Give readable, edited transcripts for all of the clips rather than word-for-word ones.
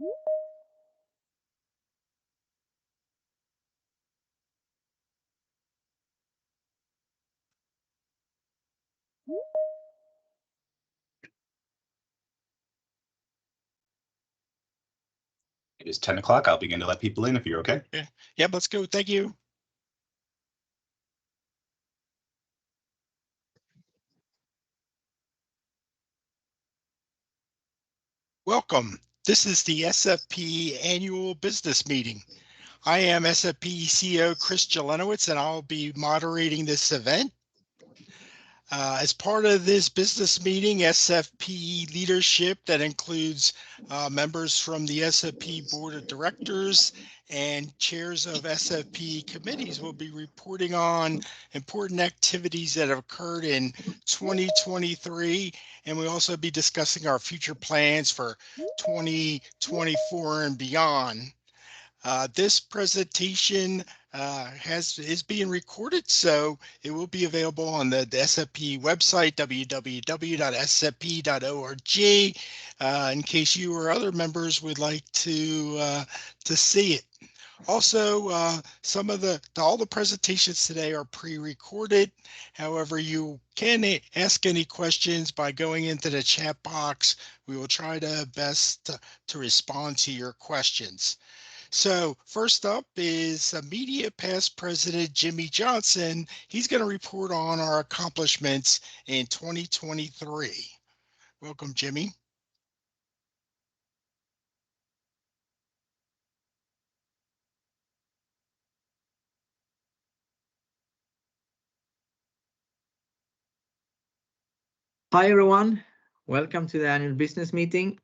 It is 10 o'clock. I'll begin to let people in if you're okay. Yeah. Yep, let's go. Thank you. Welcome. This is the SFP annual business meeting. I am SFP CEO Chris Jelenowitz, and I'll be moderating this event. As part of this business meeting, SFP leadership that includes members from the SFP Board of Directors and chairs of SFP committees will be reporting on important activities that have occurred in 2023, and we'll also be discussing our future plans for 2024 and beyond. This presentation is being recorded, so it will be available on the SFP website, www.sfp.org, in case you or other members would like to see it. Also, all the presentations today are pre-recorded. However, you can ask any questions by going into the chat box. We will try to best to respond to your questions. So first up is immediate past President Jimmy Johnson. He's going to report on our accomplishments in 2023. Welcome, Jimmy. Hi, everyone. Welcome to the annual business meeting.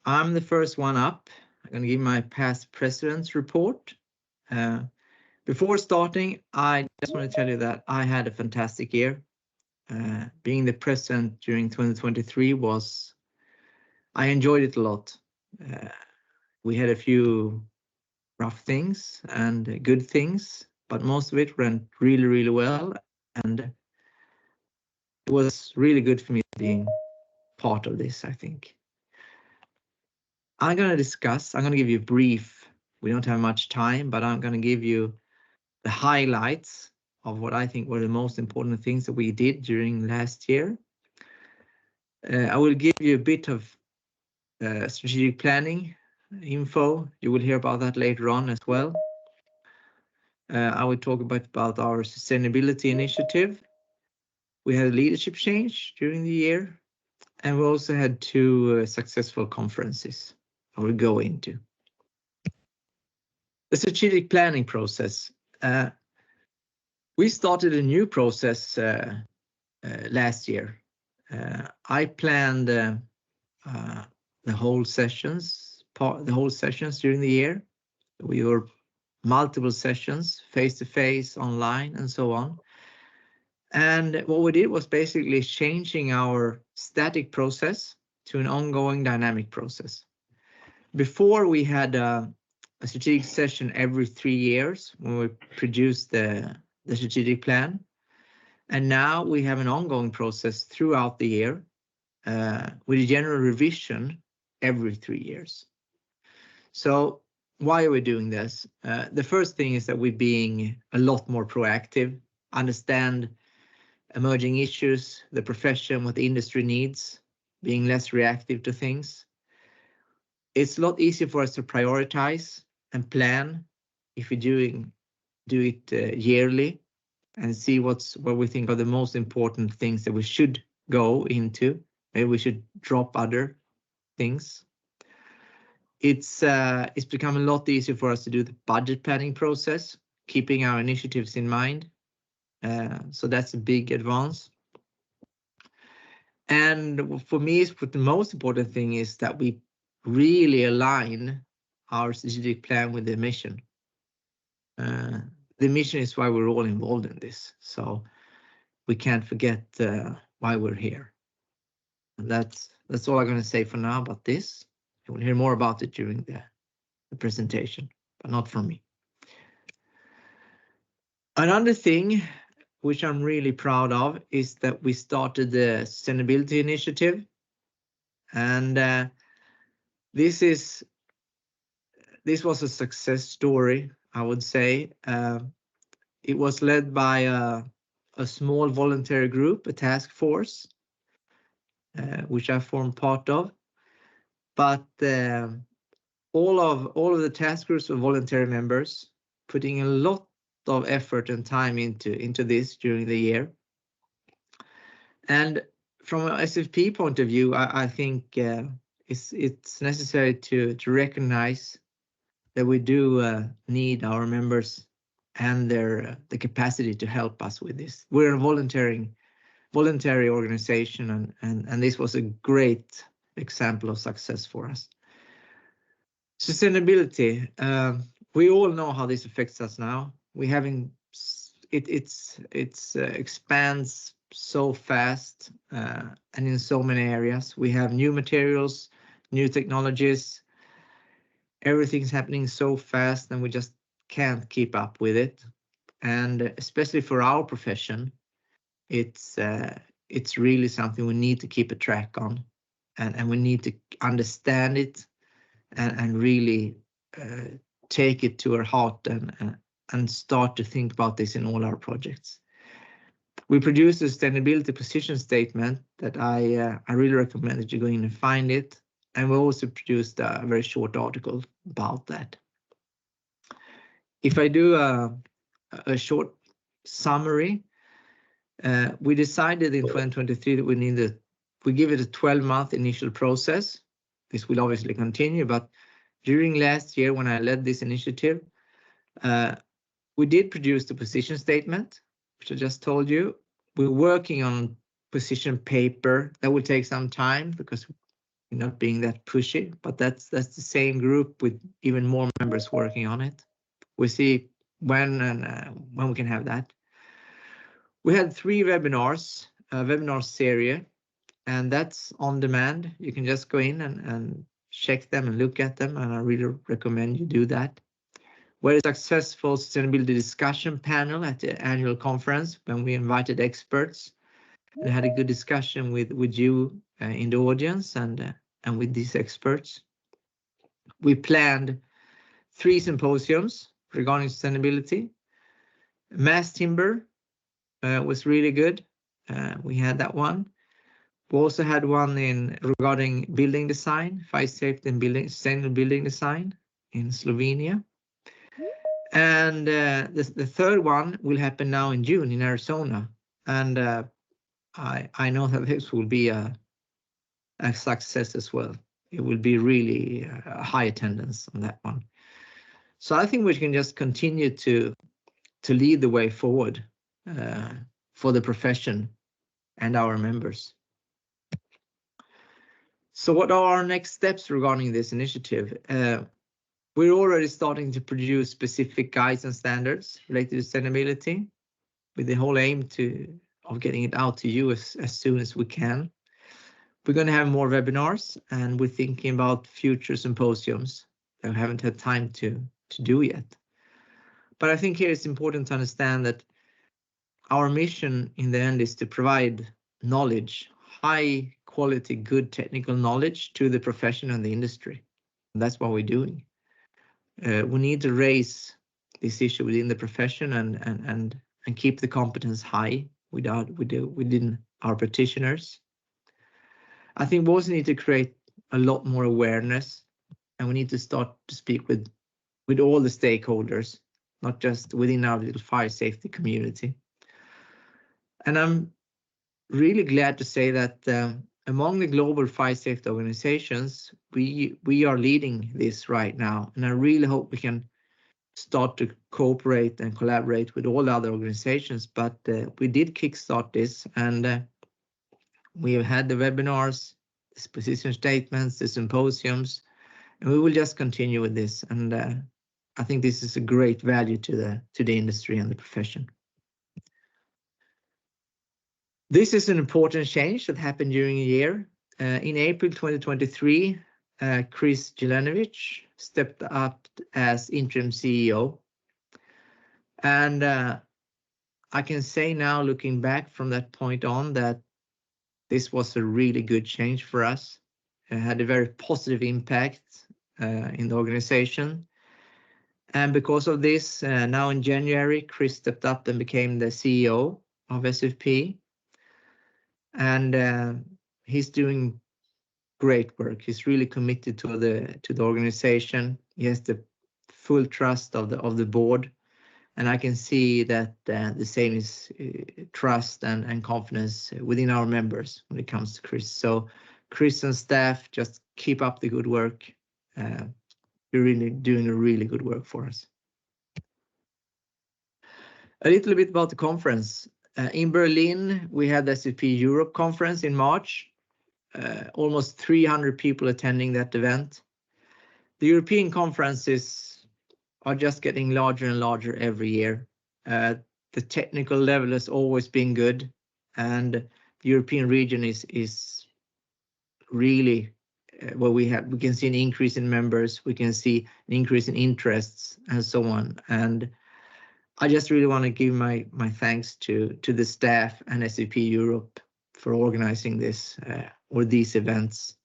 I'm the first one up. I'm going to give my past president's report. Before starting, I just want to tell you that I had a fantastic year. Being the president during 2023 I enjoyed it a lot. We had a few rough things and good things, but most of it went really, really well. And it was really good for me being part of this, I think. I'm going to give you a brief. We don't have much time, but I'm going to give you the highlights of what I think were the most important things that we did during last year. I will give you a bit of strategic planning info. You will hear about that later on as well. I will talk about our sustainability initiative. We had a leadership change during the year, and we also had 2 successful conferences I will go into. The strategic planning process. We started a new process last year. I planned the whole sessions during the year. We were multiple sessions, face-to-face, online, and so on. And what we did was basically changing our static process to an ongoing dynamic process. Before, we had a strategic session every 3 years when we produced the strategic plan. And now we have an ongoing process throughout the year with a general revision every 3 years. So why are we doing this? The first thing is that we're being a lot more proactive, understand emerging issues, the profession, what the industry needs, being less reactive to things. It's a lot easier for us to prioritize and plan if we do it yearly and see what we think are the most important things that we should go into. Maybe we should drop other things. It's become a lot easier for us to do the budget planning process, keeping our initiatives in mind. So that's a big advance. And for me, the most important thing is that we really align our strategic plan with the mission. The mission is why we're all involved in this. So we can't forget why we're here. And that's all I'm going to say for now about this. You will hear more about it during the presentation, but not from me. Another thing which I'm really proud of is that we started the sustainability initiative. And this is this was a success story, I would say. It was led by a small voluntary group, a task force, which I formed part of. But all of the task groups were voluntary members, putting a lot of effort and time into this during the year. And from an SFP point of view, I think it's necessary to recognize that we do need our members and the capacity to help us with this. We're a voluntary organization, and this was a great example of success for us. Sustainability. We all know how this affects us now. We having it expands so fast and in so many areas. We have new materials, new technologies. Everything's happening so fast, and we just can't keep up with it. And especially for our profession, it's really something we need to keep a track on, and we need to understand it and really take it to our heart and start to think about this in all our projects. We produced a sustainability position statement that I really recommend that you go in and find it. And we also produced a very short article about that. If I do a short summary, we decided in 2023 that we give it a 12-month initial process. This will obviously continue, but during last year when I led this initiative, we did produce the position statement, which I just told you. We're working on position paper. That will take some time because we're not being that pushy, but that's the same group with even more members working on it. We see when we can have that. We had 3 webinars, a webinar series, and that's on demand. You can just go in and check them and look at them, and I really recommend you do that. We had a successful sustainability discussion panel at the annual conference when we invited experts and had a good discussion with you in the audience and with these experts. We planned 3 symposiums regarding sustainability. Mass timber was really good. We had that one. We also had one regarding building design, fire safety and sustainable building design in Slovenia. And the third one will happen now in June in Arizona. And I know that this will be a success as well. It will be really a high attendance on that one. So I think we can just continue to lead the way forward for the profession and our members. So what are our next steps regarding this initiative? We're already starting to produce specific guides and standards related to sustainability with the whole aim of getting it out to you as soon as we can. We're going to have more webinars, and we're thinking about future symposiums that we haven't had time to do yet. But I think here it's important to understand that our mission in the end is to provide knowledge, high quality, good technical knowledge to the profession and the industry. And that's what we're doing. We need to raise this issue within the profession and keep the competence high within our practitioners. I think we also need to create a lot more awareness, and we need to start to speak with all the stakeholders, not just within our little fire safety community. And I'm really glad to say that among the global fire safety organizations, we are leading this right now, and I really hope we can start to cooperate and collaborate with all the other organizations. But we did kickstart this, and we have had the webinars, the position statements, the symposiums, and we will just continue with this. And I think this is a great value to the industry and the profession. This is an important change that happened during a year. In April 2023, Chris Jelenovic stepped up as interim CEO. And I can say now, looking back from that point on, that this was a really good change for us. It had a very positive impact in the organization. And because of this, now in January, Chris stepped up and became the CEO of SFP. And he's doing great work. He's really committed to the organization. He has the full trust of the board, and I can see that the same is trust and confidence within our members when it comes to Chris. So Chris and staff, just keep up the good work. You're really doing a really good work for us. A little bit about the conference. In Berlin, we had the SFP Europe conference in March. Almost 300 people attending that event. The European conferences are just getting larger and larger every year. The technical level has always been good, and the European region is really where we can see an increase in members, we can see an increase in interests, and so on. And I just really want to give my thanks to the staff and SFP Europe for organizing this or these events.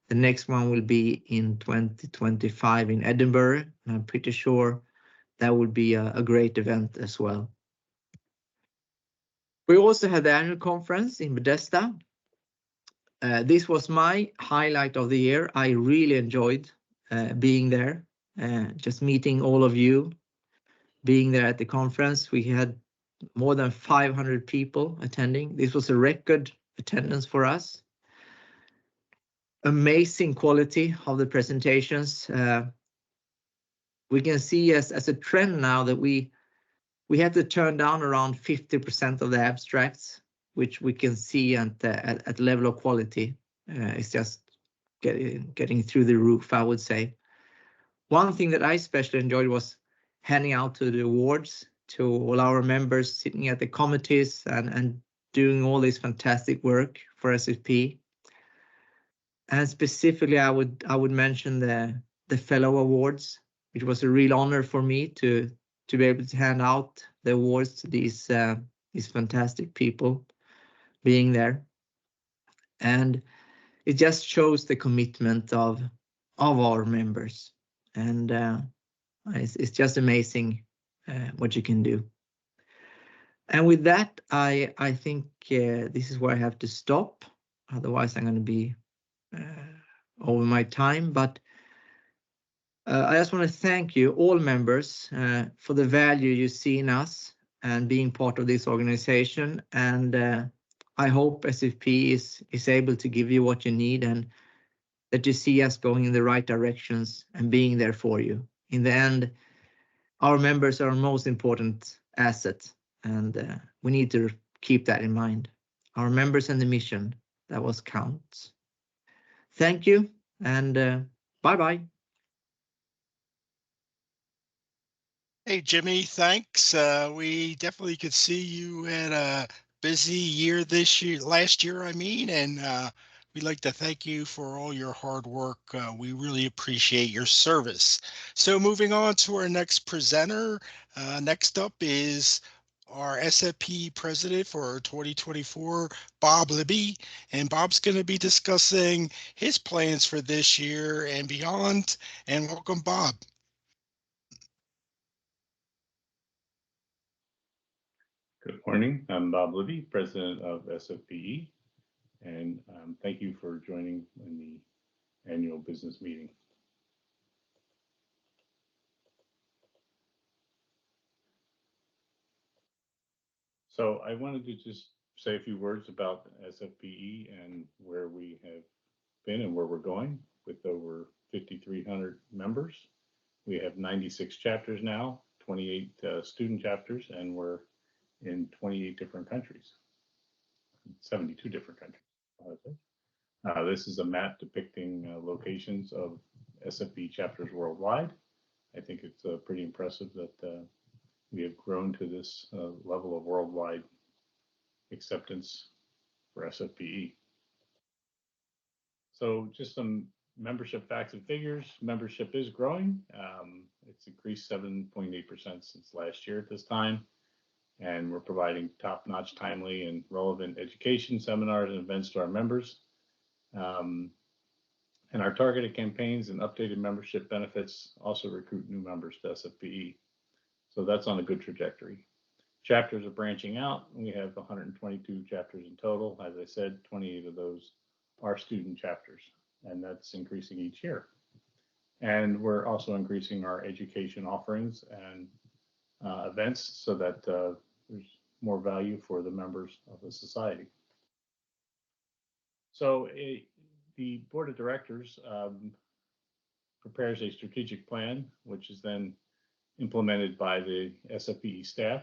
The next one will be in 2025 in Edinburgh, and I'm pretty sure that will be a great event as well. We also had the annual conference in Bethesda. This was my highlight of the year. I really enjoyed being there, just meeting all of you, being there at the conference. We had more than 500 people attending. This was a record attendance for us. Amazing quality of the presentations. We can see as a trend now that we had to turn down around 50% of the abstracts, which we can see at level of quality. It's just getting through the roof, I would say. One thing that I especially enjoyed was handing out to the awards to all our members, sitting at the committees and doing all this fantastic work for SFP. And specifically, I would mention the fellow awards, which was a real honor for me to be able to hand out the awards to these fantastic people being there. And it just shows the commitment of our members. And it's just amazing what you can do. And with that, I think this is where I have to stop. Otherwise, I'm going to be over my time. But I just want to thank you, all members, for the value you see in us and being part of this organization. And I hope SFP is able to give you what you need and that you see us going in the right directions and being there for you. In the end, our members are our most important asset, and we need to keep that in mind. Our members and the mission, that was counts. Thank you, and bye-bye. Hey, Jimmy, thanks. We definitely could see you had a busy year last year, and we'd like to thank you for all your hard work. We really appreciate your service. So moving on to our next presenter, next up is our SFP president for 2024, Bob Libby, and Bob's going to be discussing his plans for this year and beyond. And welcome, Bob. Good morning. I'm Bob Libby, president of SFPE, and thank you for joining in the annual business meeting. So I wanted to just say a few words about SFPE and where we have been and where we're going with over 5,300 members. We have 96 chapters now, 28 student chapters, and we're in 28 different countries, 72 different countries. This is a map depicting locations of SFP chapters worldwide. I think it's pretty impressive that we have grown to this level of worldwide acceptance for SFPE. So just some membership facts and figures. Membership is growing. It's increased 7.8% since last year at this time. And we're providing top-notch, timely, and relevant education, seminars, and events to our members. And our targeted campaigns and updated membership benefits also recruit new members to SFPE. So that's on a good trajectory. Chapters are branching out. We have 122 chapters in total. As I said, 28 of those are student chapters, and that's increasing each year. And we're also increasing our education offerings and events so that there's more value for the members of the society. So the board of directors prepares a strategic plan, which is then implemented by the SFPE staff.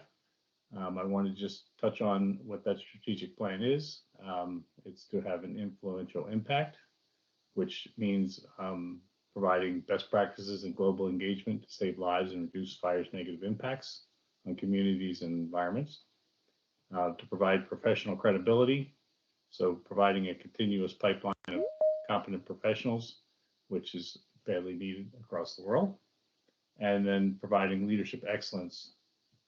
I want to just touch on what that strategic plan is. It's to have an influential impact, which means providing best practices and global engagement to save lives and reduce fire's negative impacts on communities and environments. To provide professional credibility, so providing a continuous pipeline of competent professionals, which is badly needed across the world. And then providing leadership excellence,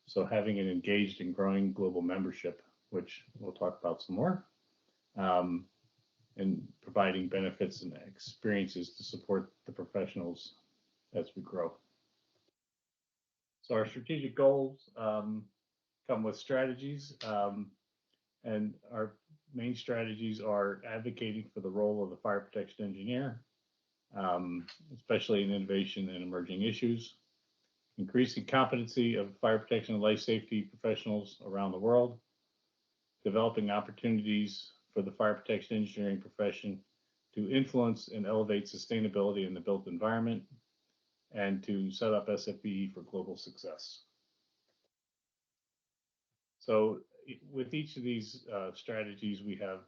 so having an engaged and growing global membership, which we'll talk about some more, and providing benefits and experiences to support the professionals as we grow. So our strategic goals come with strategies, and our main strategies are advocating for the role of the fire protection engineer, especially in innovation and emerging issues, increasing competency of fire protection and life safety professionals around the world, developing opportunities for the fire protection engineering profession to influence and elevate sustainability in the built environment, and to set up SFPE for global success. So with each of these strategies, we have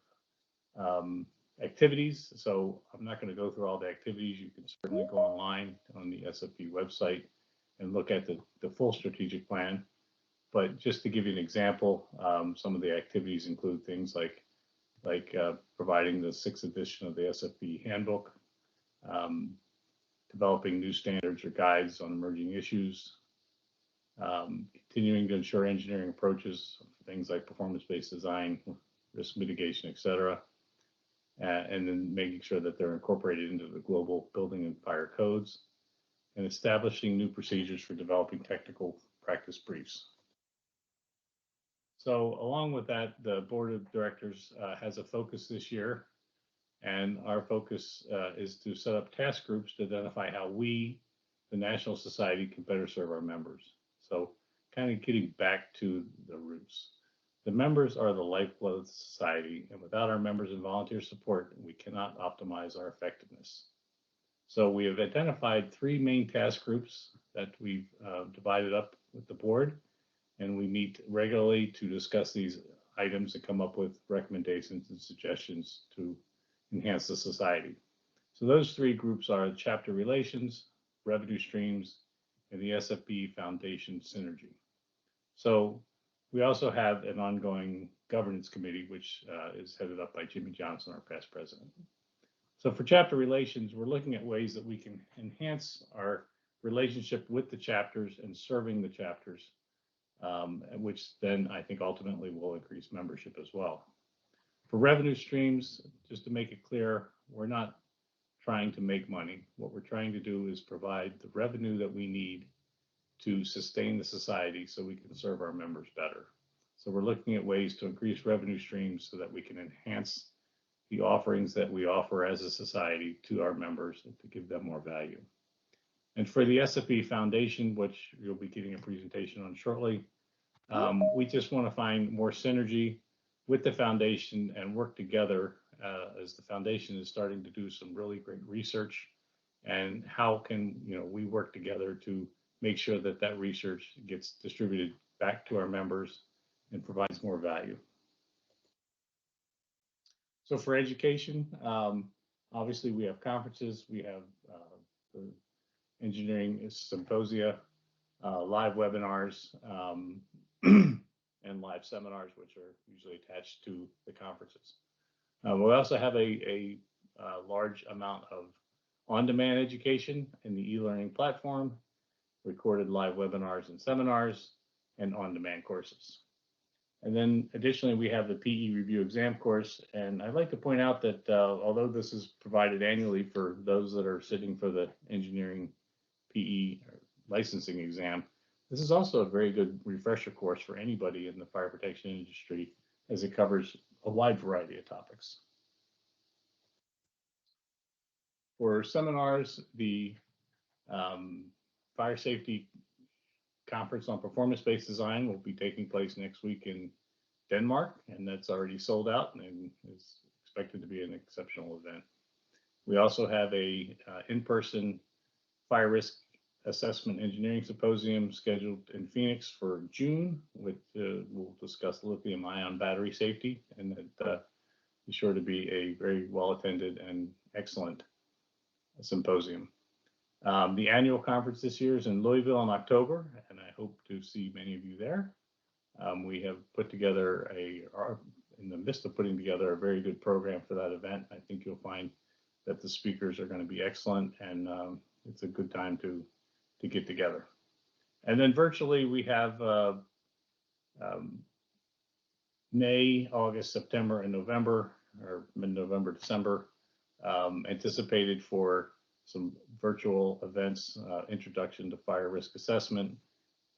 activities. So I'm not going to go through all the activities. You can certainly go online on the SFPE website and look at the full strategic plan. But just to give you an example, some of the activities include things like providing the 6th edition of the SFPE handbook, developing new standards or guides on emerging issues, continuing to ensure engineering approaches, things like performance-based design, risk mitigation, et cetera, and then making sure that they're incorporated into the global building and fire codes, and establishing new procedures for developing technical practice briefs. So along with that, the board of directors has a focus this year, and our focus is to set up task groups to identify how we, the National Society, can better serve our members. So kind of getting back to the roots. The members are the lifeblood of the society, and without our members and volunteer support, we cannot optimize our effectiveness. So we have identified 3 main task groups that we've divided up with the board, and we meet regularly to discuss these items and come up with recommendations and suggestions to enhance the society. So those 3 groups are chapter relations, revenue streams, and the SFPE Foundation synergy. So we also have an ongoing governance committee, which is headed up by Jimmy Johnson, our past president. So for chapter relations, we're looking at ways that we can enhance our relationship with the chapters and serving the chapters, which then I think ultimately will increase membership as well. For revenue streams, just to make it clear, we're not trying to make money. What we're trying to do is provide the revenue that we need to sustain the society so we can serve our members better. So we're looking at ways to increase revenue streams so that we can enhance the offerings that we offer as a society to our members and to give them more value. And for the SFPE Foundation, which you'll be getting a presentation on shortly, we just want to find more synergy with the foundation and work together as the foundation is starting to do some really great research, and how can we work together to make sure that that research gets distributed back to our members and provides more value. So for education, obviously we have conferences, we have the engineering symposia, live webinars, and live seminars, which are usually attached to the conferences. We also have a large amount of on-demand education in the e-learning platform, recorded live webinars and seminars, and on-demand courses. And then additionally, we have the PE review exam course. And I'd like to point out that although this is provided annually for those that are sitting for the engineering PE licensing exam, this is also a very good refresher course for anybody in the fire protection industry, as it covers a wide variety of topics. For seminars, the Fire Safety Conference on Performance-Based Design will be taking place next week in Denmark, and that's already sold out and is expected to be an exceptional event. We also have a in-person fire risk assessment engineering symposium scheduled in Phoenix for June, which will discuss lithium-ion battery safety, and that is sure to be a very well-attended and excellent symposium. The annual conference this year is in Louisville in October, and I hope to see many of you there. We have put together in the midst of putting together a very good program for that event. I think you'll find that the speakers are going to be excellent, and it's a good time to get together. And then virtually we have May, August, September, and November, or mid-November, December, anticipated for some virtual events, introduction to fire risk assessment,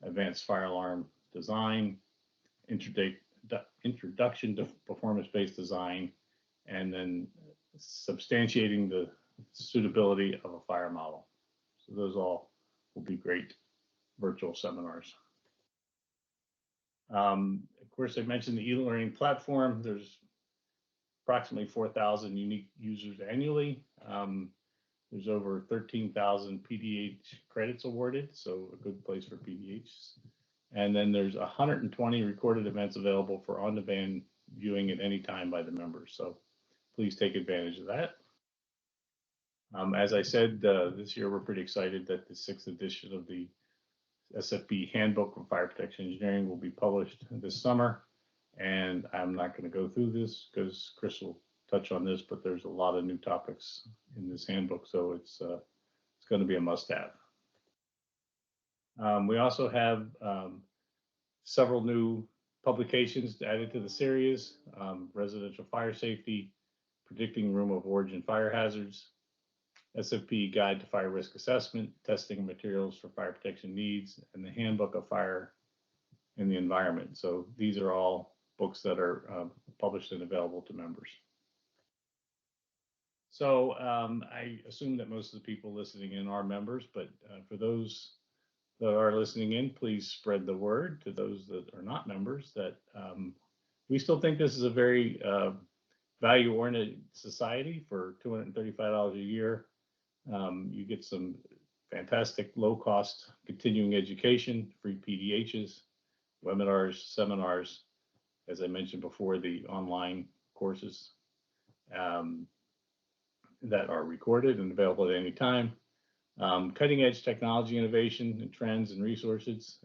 advanced fire alarm design, introduction to performance-based design, and then substantiating the suitability of a fire model. So those all will be great virtual seminars. Of course, I mentioned the e-learning platform. There's approximately 4,000 unique users annually. There's over 13,000 PDH credits awarded, so a good place for PDHs. And then there's 120 recorded events available for on-demand viewing at any time by the members. So please take advantage of that. As I said, this year we're pretty excited that the 6th edition of the SFP Handbook of Fire Protection Engineering will be published this summer. And I'm not going to go through this because Chris will touch on this, but there's a lot of new topics in this handbook, so it's going to be a must-have. We also have several new publications added to the series: Residential Fire Safety, Predicting Room of Origin Fire Hazards, SFP Guide to Fire Risk Assessment, Testing Materials for Fire Protection Needs, and the Handbook of Fire in the Environment. So these are all books that are published and available to members. So I assume that most of the people listening in are members, but for those that are listening in, please spread the word to those that are not members that we still think this is a very value-oriented society. For $235 a year. You get some fantastic low-cost continuing education, free PDHs, webinars, seminars, as I mentioned before, the online courses that are recorded and available at any time, cutting-edge technology innovation and trends and resources,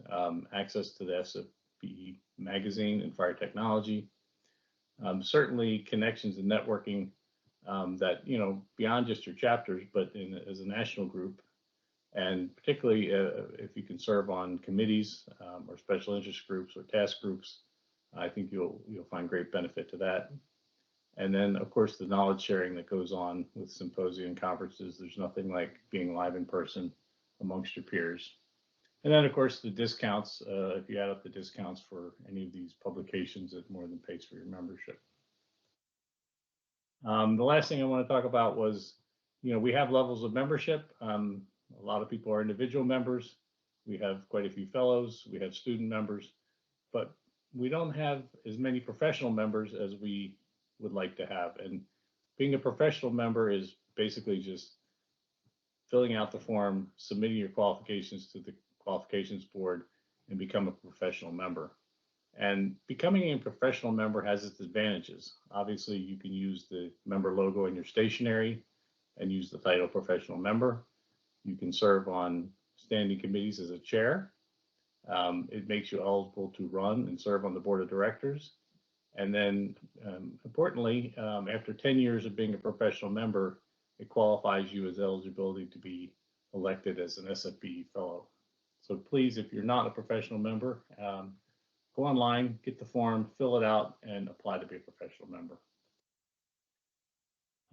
access to the SFPE magazine and fire technology, certainly connections and networking that, beyond just your chapters, but as a national group, and particularly if you can serve on committees or special interest groups or task groups, I think you'll find great benefit to that. And then, of course, the knowledge sharing that goes on with symposia and conferences. There's nothing like being live in person amongst your peers. And then, of course, the discounts, if you add up the discounts for any of these publications, it more than pays for your membership. The last thing I want to talk about was, we have levels of membership. A lot of people are individual members. We have quite a few fellows. We have student members, but we don't have as many professional members as we would like to have. And being a professional member is basically just filling out the form, submitting your qualifications to the qualifications board, and become a professional member. And becoming a professional member has its advantages. Obviously, you can use the member logo in your stationery and use the title professional member. You can serve on standing committees as a chair. It makes you eligible to run and serve on the board of directors. And then importantly, after 10 years of being a professional member, it qualifies you as eligibility to be elected as an SFPE fellow. So please, if you're not a professional member, go online, get the form, fill it out, and apply to be a professional member.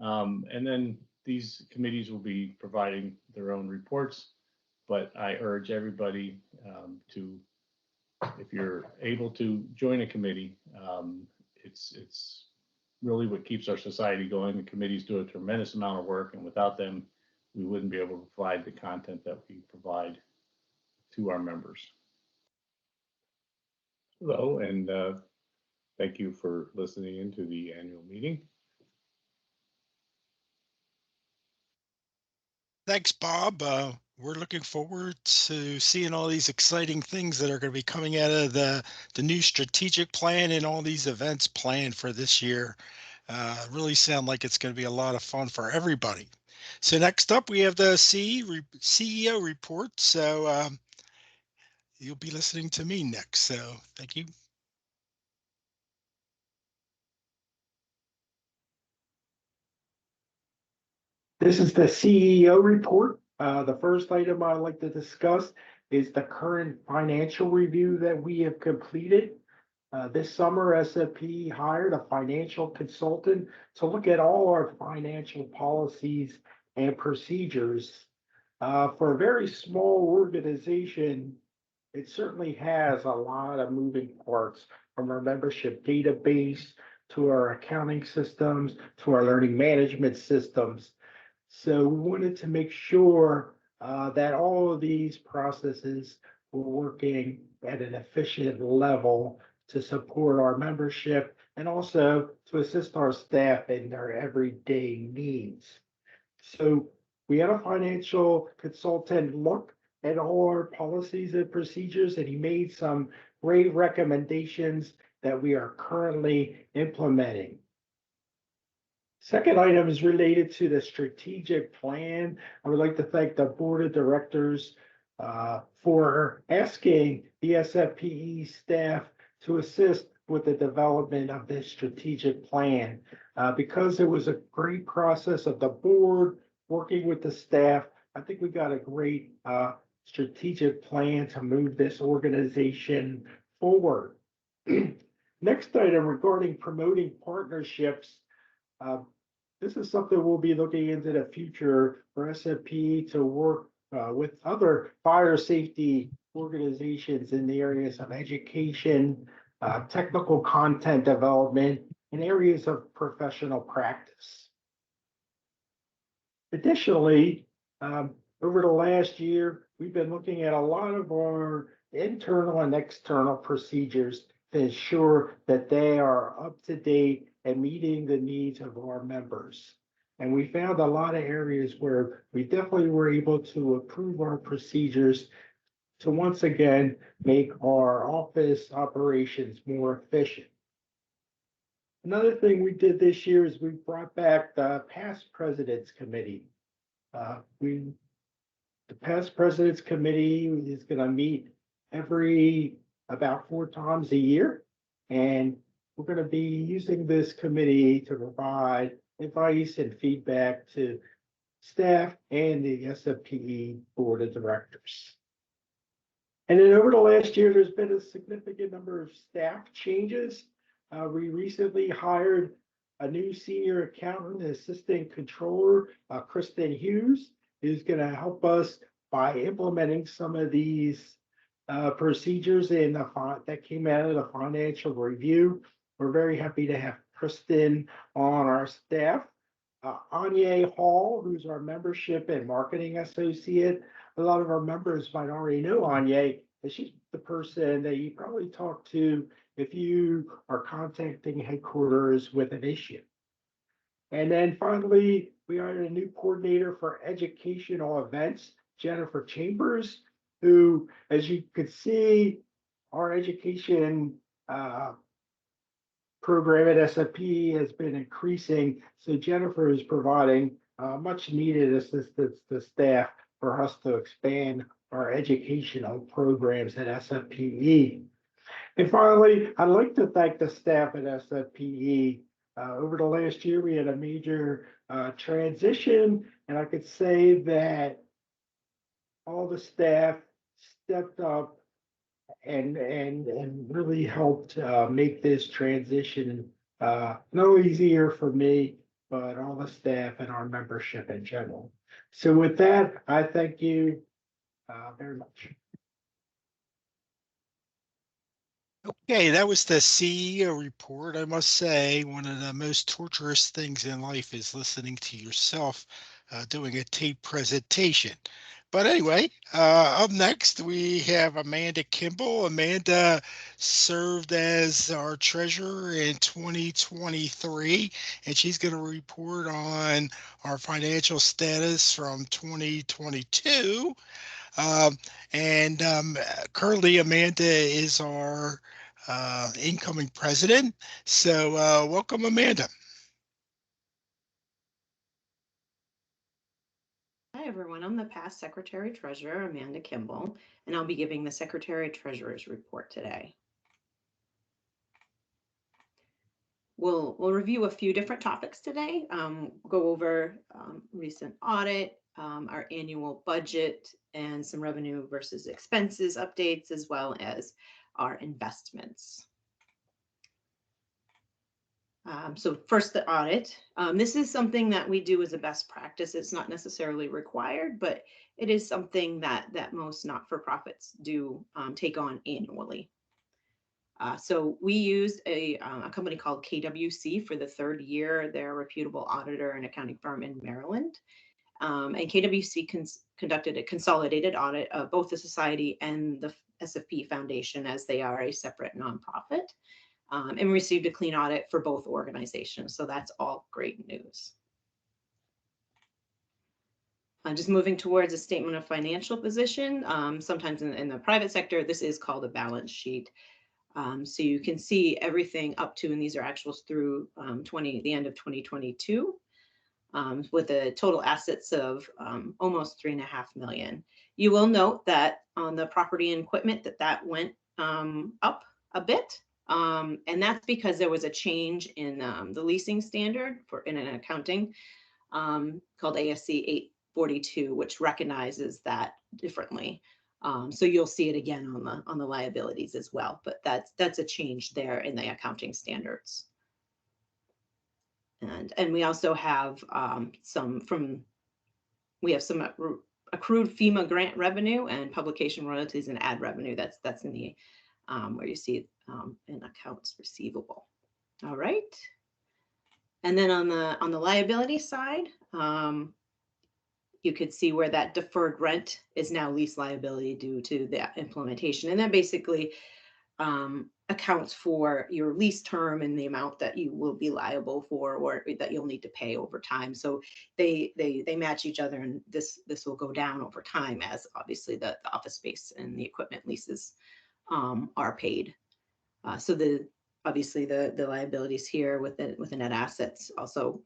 And then these committees will be providing their own reports, but I urge everybody to, if you're able to join a committee, it's really what keeps our society going. The committees do a tremendous amount of work, and without them, we wouldn't be able to provide the content that we provide to our members. Hello, and thank you for listening into the annual meeting. Thanks, Bob. We're looking forward to seeing all these exciting things that are going to be coming out of the new strategic plan and all these events planned for this year. Really sound like it's going to be a lot of fun for everybody. So next up, we have the CEO report. So you'll be listening to me next. So thank you. This is the CEO report. The first item I'd like to discuss is the current financial review that we have completed. This summer, SFP hired a financial consultant to look at all our financial policies and procedures. For a very small organization, it certainly has a lot of moving parts, from our membership database to our accounting systems to our learning management systems. So we wanted to make sure that all of these processes were working at an efficient level to support our membership and also to assist our staff in their everyday needs. So we had a financial consultant look at all our policies and procedures, and he made some great recommendations that we are currently implementing. Second item is related to the strategic plan. I would like to thank the board of directors for asking the SFPE staff to assist with the development of this strategic plan. Because it was a great process of the board working with the staff, I think we got a great strategic plan to move this organization forward. Next item regarding promoting partnerships. This is something we'll be looking into the future for SFP to work with other fire safety organizations in the areas of education, technical content development, and areas of professional practice. Additionally, over the last year, we've been looking at a lot of our internal and external procedures to ensure that they are up to date and meeting the needs of our members. And we found a lot of areas where we definitely were able to improve our procedures to once again make our office operations more efficient. Another thing we did this year is we brought back the Past Presidents Committee. The Past Presidents Committee is going to meet about 4 times a year, and we're going to be using this committee to provide advice and feedback to staff and the SFPE board of directors. And then over the last year, there's been a significant number of staff changes. We recently hired a new senior accountant and assistant controller, Kristen Hughes, who's going to help us by implementing some of these procedures that came out of the financial review. We're very happy to have Kristen on our staff. Anya Hall, who's our membership and marketing associate. A lot of our members might already know Anya, and she's the person that you probably talk to if you are contacting headquarters with an issue. And then finally, we hired a new coordinator for educational events, Jennifer Chambers, who, as you could see, our education program at SFP has been increasing. So Jennifer is providing much needed assistance to staff for us to expand our educational programs at SFPE. And finally, I'd like to thank the staff at SFPE. Over the last year, we had a major transition, and I could say that all the staff stepped up and really helped make this transition no easier for me, but all the staff and our membership in general. So with that, I thank you very much. Okay, that was the CEO report. I must say, one of the most torturous things in life is listening to yourself doing a tape presentation. But anyway, up next we have Amanda Kimball. Amanda served as our treasurer in 2023, and she's going to report on our financial status from 2022. And currently, Amanda is our incoming president. So welcome, Amanda. Hi, everyone. I'm the past Secretary Treasurer, Amanda Kimball, and I'll be giving the Secretary Treasurer's report today. We'll review a few different topics today, go over recent audit, our annual budget, and some revenue versus expenses updates, as well as our investments. So first, the audit. This is something that we do as a best practice. It's not necessarily required, but it is something that most not-for-profits do take on annually. So we used a company called KWC for the third year. They're a reputable auditor and accounting firm in Maryland. And KWC conducted a consolidated audit of both the society and the SFP Foundation, as they are a separate nonprofit. And received a clean audit for both organizations. So that's all great news. Just moving towards a statement of financial position. Sometimes in the private sector, this is called a balance sheet. So you can see everything up to, and these are actuals through the end of 2022, with a total assets of almost $3.5 million. You will note that on the property and equipment that went up a bit. And that's because there was a change in the leasing standard in an accounting called ASC 842, which recognizes that differently. So you'll see it again on the liabilities as well, but that's a change there in the accounting standards. And we also have some accrued FEMA grant revenue and publication royalties and ad revenue. That's in the where you see it in accounts receivable. All right. And then on the liability side, you could see where that deferred rent is now lease liability due to the implementation. And that basically accounts for your lease term and the amount that you will be liable for or that you'll need to pay over time. So they match each other, and this will go down over time as obviously the office space and the equipment leases are paid. So obviously the liabilities here with the net assets also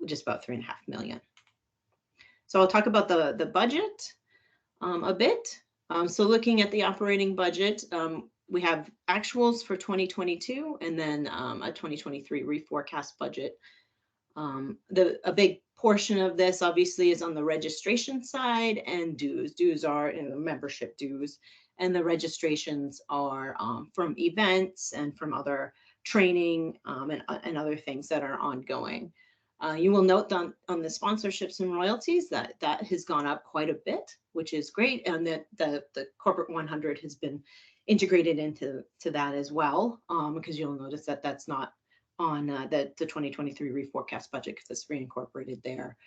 just about $3.5 million. So I'll talk about the budget a bit. So looking at the operating budget, we have actuals for 2022 and then a 2023 reforecast budget. A big portion of this obviously is on the registration side and dues. Dues are membership dues, and the registrations are from events and from other training and other things that are ongoing. You will note on the sponsorships and royalties that has gone up quite a bit, which is great, and that the corporate 100 has been integrated into that as well, because you'll notice that that's not on the 2023 reforecast budget because it's reincorporated there.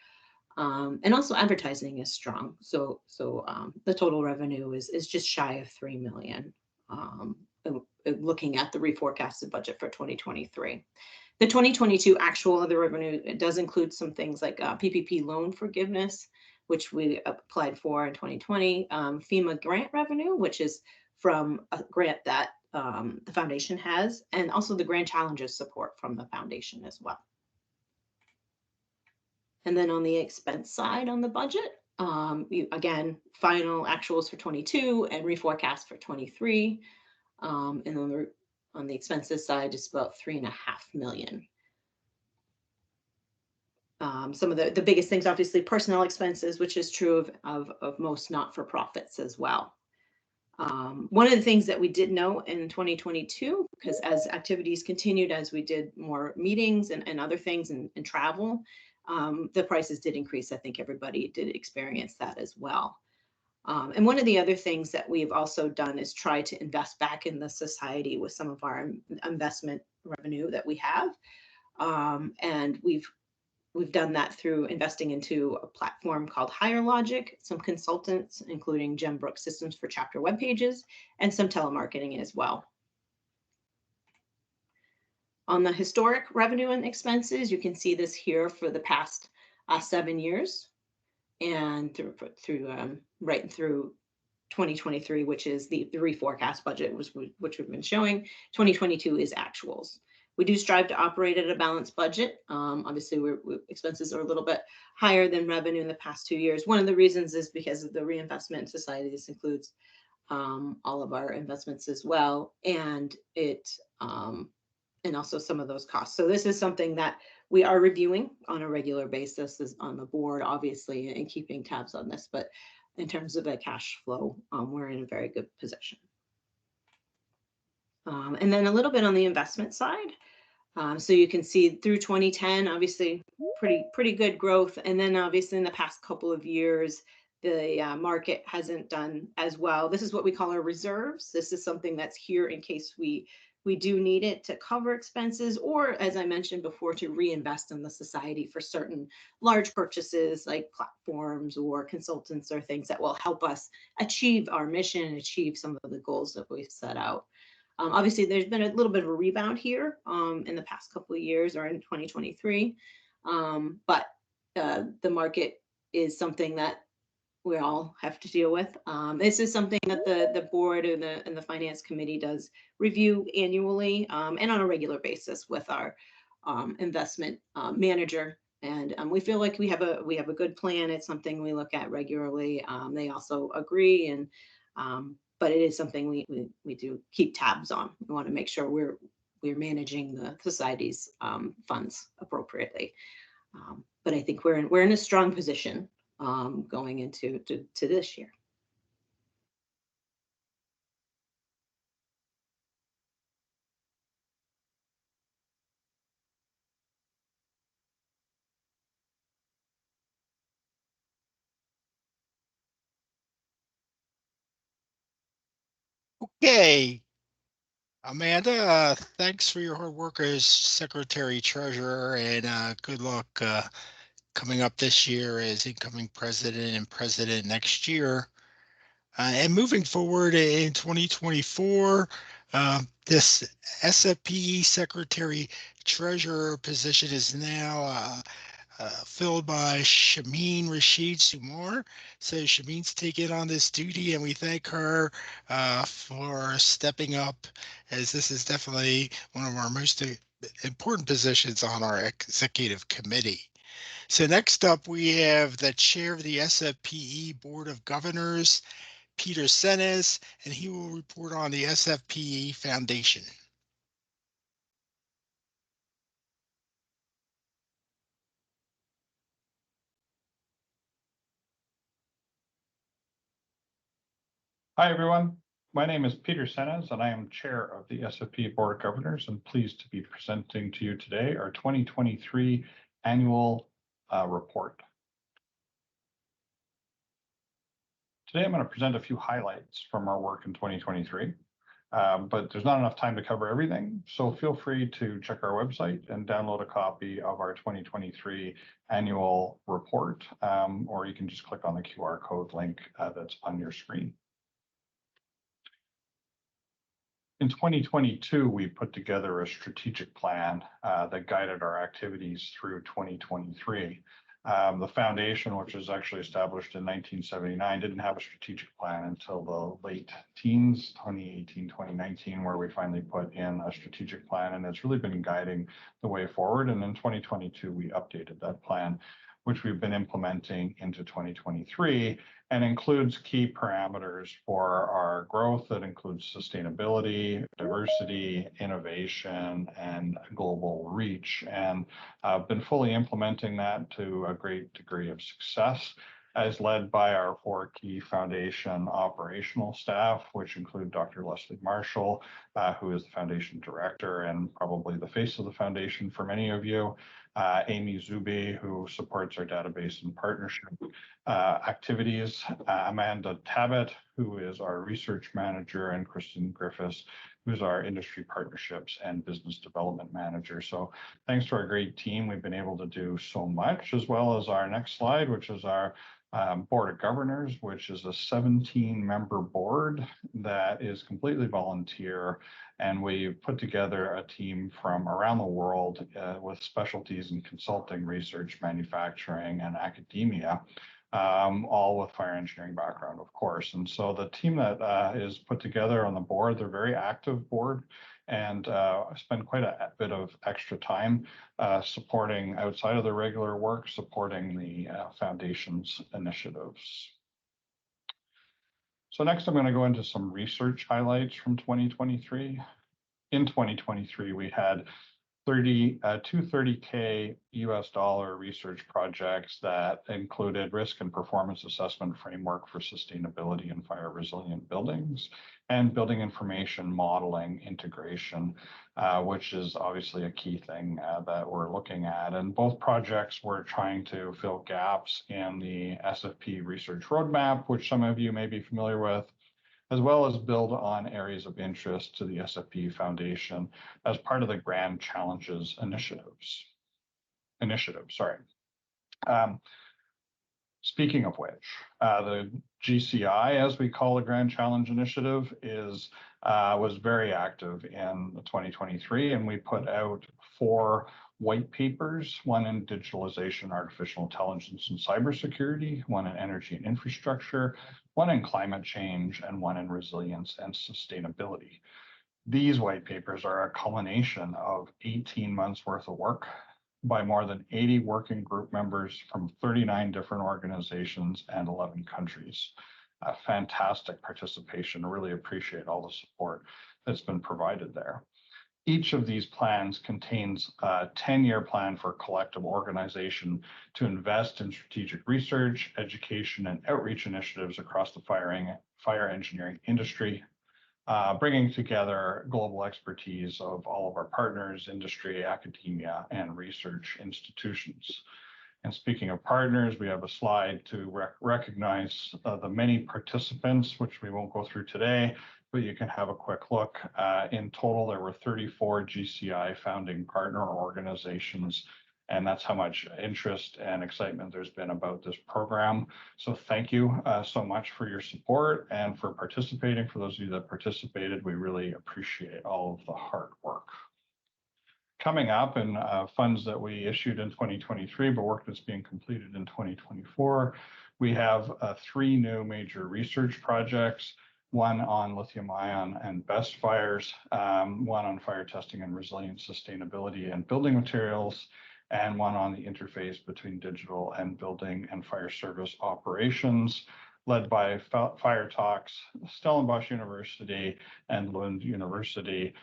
And also advertising is strong. So the total revenue is just shy of $3 million, looking at the reforecasted budget for 2023. The 2022 actual of the revenue, it does include some things like PPP loan forgiveness, which we applied for in 2020, FEMA grant revenue, which is from a grant that the foundation has, and also the Grand Challenges support from the foundation as well. And then on the expense side on the budget, again, final actuals for 22 and reforecast for 23. And on the expenses side, it's about $3.5 million. Some of the biggest things, obviously, personnel expenses, which is true of most not-for-profits as well. One of the things that we did know in 2022, because as activities continued, as we did more meetings and other things and travel, the prices did increase. I think everybody did experience that as well. And one of the other things that we've also done is try to invest back in the society with some of our investment revenue that we have. And we've done that through investing into a platform called Higher Logic, some consultants, including Jem Brooks Systems for chapter web pages, and some telemarketing as well. On the historic revenue and expenses, you can see this here for the past 7 years, and right through 2023, which is the reforecast budget, which we've been showing. 2022 is actuals. We do strive to operate at a balanced budget. Obviously, expenses are a little bit higher than revenue in the past 2 years. One of the reasons is because of the reinvestment in society. This includes all of our investments as well, and also some of those costs. So this is something that we are reviewing on a regular basis, is on the board, obviously, and keeping tabs on this. But in terms of a cash flow, we're in a very good position. And then a little bit on the investment side. So you can see through 2010, obviously pretty good growth. And then obviously in the past couple of years, the market hasn't done as well. This is what we call our reserves. This is something that's here in case we do need it to cover expenses, or as I mentioned before, to reinvest in the society for certain large purchases like platforms or consultants or things that will help us achieve our mission, achieve some of the goals that we've set out. Obviously, there's been a little bit of a rebound here in the past couple of years, or in 2023, but the market is something that we all have to deal with. This is something that the board and the finance committee does review annually and on a regular basis with our investment manager. And we feel like we have a good plan. It's something we look at regularly. They also agree, and but it is something we do keep tabs on. We want to make sure we're managing the society's funds appropriately. But I think we're in a strong position going into this year. Okay. Amanda, thanks for your hard work as Secretary Treasurer, and good luck coming up this year as incoming president and president next year. And moving forward in 2024, this SFPE Secretary Treasurer position is now filled by Shameen Rashid Sumar. So Shameen's taken on this duty, and we thank her for stepping up, as this is definitely one of our most important positions on our executive committee. So next up, we have the chair of the SFPE Board of Governors, Peter Senes, and he will report on the SFPE Foundation. Hi, everyone. My name is Peter Senes, and I am chair of the SFP Board of Governors, and pleased to be presenting to you today our 2023 annual report. Today, I'm going to present a few highlights from our work in 2023, but there's not enough time to cover everything, so feel free to check our website and download a copy of our 2023 annual report, or you can just click on the QR code link that's on your screen. In 2022, we put together a strategic plan that guided our activities through 2023. The foundation, which was actually established in 1979, didn't have a strategic plan until the late teens, 2018, 2019, where we finally put in a strategic plan, and it's really been guiding the way forward. And in 2022, we updated that plan, which we've been implementing into 2023, and includes key parameters for our growth that includes sustainability, diversity, innovation, and global reach. And I've been fully implementing that to a great degree of success. is led by our 4 key foundation operational staff, which include Dr. Leslie Marshall, who is the foundation director and probably the face of the foundation for many of you, Amy Zuby, who supports our database and partnership activities, Amanda Tabbitt, who is our research manager, and Kristen Griffiths, who's our industry partnerships and business development manager. So thanks to our great team, we've been able to do so much, as well as our next slide, which is our Board of Governors, which is a 17-member board that is completely volunteer. And we've put together a team from around the world with specialties in consulting, research, manufacturing, and academia, all with fire engineering background, of course. And so the team that is put together on the board, they're a very active board, and spend quite a bit of extra time supporting outside of their regular work, supporting the foundation's initiatives. So next I'm going to go into some research highlights from 2023. In 2023, we had 230K US dollar research projects that included risk and performance assessment framework for sustainability and fire resilient buildings, and building information modeling integration, which is obviously a key thing that we're looking at. And both projects were trying to fill gaps in the SFP research roadmap, which some of you may be familiar with, as well as build on areas of interest to the SFP Foundation as part of the Grand Challenges initiative. Speaking of which, the GCI, as we call the Grand Challenge Initiative, was very active in 2023, and we put out 4 white papers, one in digitalization, artificial intelligence, and cybersecurity, one in energy and infrastructure, one in climate change, and one in resilience and sustainability. These white papers are a culmination of 18 months worth of work by more than 80 working group members from 39 different organizations and 11 countries. A fantastic participation. I really appreciate all the support that's been provided there. Each of these plans contains a 10-year plan for collective organization to invest in strategic research, education, and outreach initiatives across the fire engineering industry, bringing together global expertise of all of our partners, industry, academia, and research institutions. And speaking of partners, we have a slide to recognize the many participants, which we won't go through today, but you can have a quick look. In total, there were 34 GCI founding partner organizations, and that's how much interest and excitement there's been about this program. So thank you so much for your support and for participating. For those of you that participated, we really appreciate all of the hard work. Coming up, and funds that we issued in 2023, but work that's being completed in 2024, we have 3 new major research projects, one on lithium-ion and BESS fires, one on fire testing and resilient sustainability and building materials, and one on the interface between digital and building and fire service operations, led by Fire Talks, Stellenbosch University, and Lund University,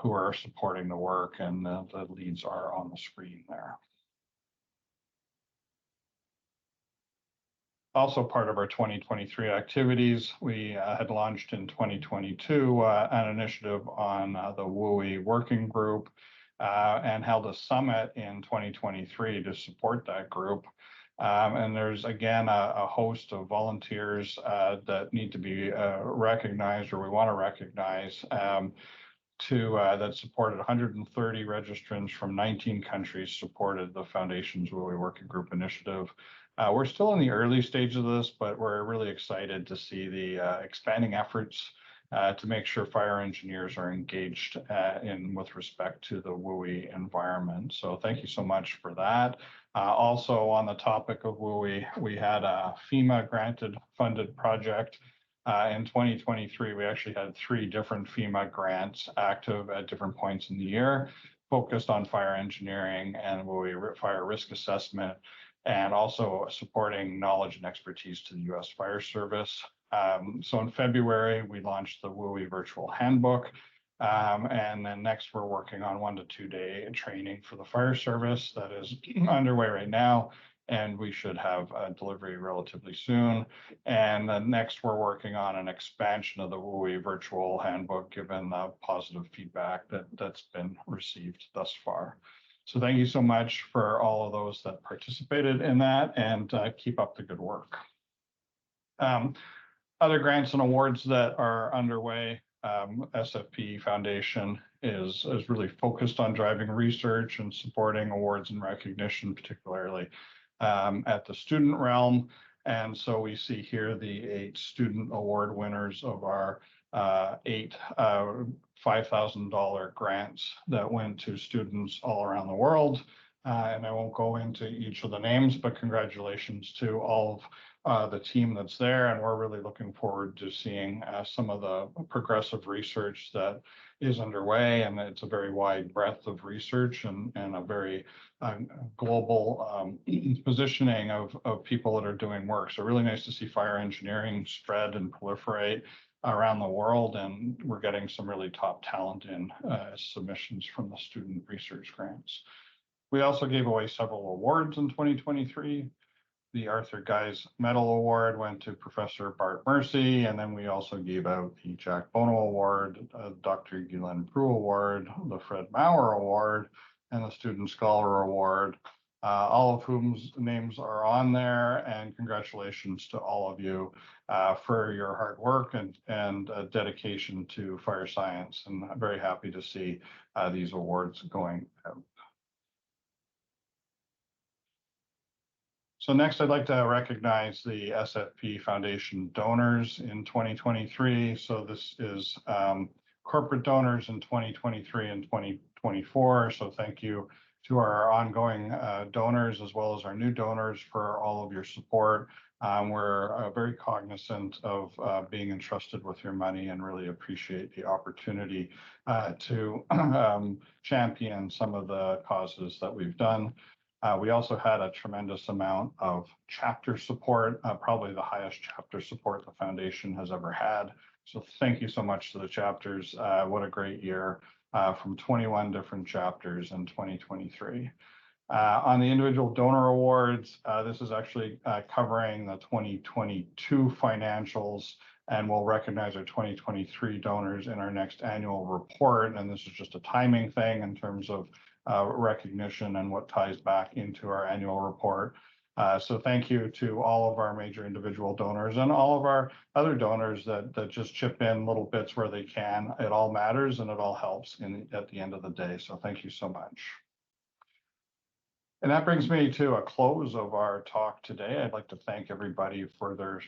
who are supporting the work, and the leads are on the screen there. Also part of our 2023 activities, we had launched in 2022 an initiative on the WUI working group, and held a summit in 2023 to support that group. And there's again a host of volunteers that need to be recognized, or we want to recognize, that supported 130 registrants from 19 countries supported the Foundation's WUI Working Group initiative. We're still in the early stages of this, but we're really excited to see the expanding efforts to make sure fire engineers are engaged with respect to the WUI environment. So thank you so much for that. Also on the topic of WUI, we had a FEMA granted funded project. In 2023, we actually had 3 different FEMA grants active at different points in the year, focused on fire engineering and WUI fire risk assessment, and also supporting knowledge and expertise to the U.S. Fire Service. So in February, we launched the WUI Virtual Handbook. And then next, we're working on 1 to 2 day training for the fire service that is underway right now. and we should have a delivery relatively soon. And then next, we're working on an expansion of the WUI virtual handbook, given the positive feedback that's been received thus far. So thank you so much for all of those that participated in that, and keep up the good work. Other grants and awards that are underway, SFP Foundation is really focused on driving research and supporting awards and recognition, particularly at the student realm. And so we see here the 8 student award winners of our 8 $5,000 grants that went to students all around the world. And I won't go into each of the names, but congratulations to all of the team that's there. And we're really looking forward to seeing some of the progressive research that is underway. And it's a very wide breadth of research and a very global positioning of people that are doing work. So really nice to see fire engineering spread and proliferate around the world. And we're getting some really top talent in submissions from the student research grants. We also gave away several awards in 2023. The Arthur Guise Medal Award went to Professor Bart Mercy, and then we also gave out the Jack Bono Award, Dr. Guylaine Prue Award, the Fred Maurer Award, and the Student Scholar Award, all of whom's names are on there. And congratulations to all of you for your hard work and dedication to fire science. And I'm very happy to see these awards going out. So next, I'd like to recognize the SFP Foundation donors in 2023. So this is corporate donors in 2023 and 2024. So thank you to our ongoing donors as well as our new donors for all of your support. We're very cognizant of being entrusted with your money and really appreciate the opportunity to champion some of the causes that we've done. We also had a tremendous amount of chapter support, probably the highest chapter support the foundation has ever had. So thank you so much to the chapters. What a great year from 21 different chapters in 2023. On the individual donor awards, this is actually covering the 2022 financials, and we'll recognize our 2023 donors in our next annual report. And this is just a timing thing in terms of recognition and what ties back into our annual report. So thank you to all of our major individual donors and all of our other donors that just chip in little bits where they can. It all matters and it all helps at the end of the day. So thank you so much. And that brings me to a close of our talk today. I'd like to thank everybody for their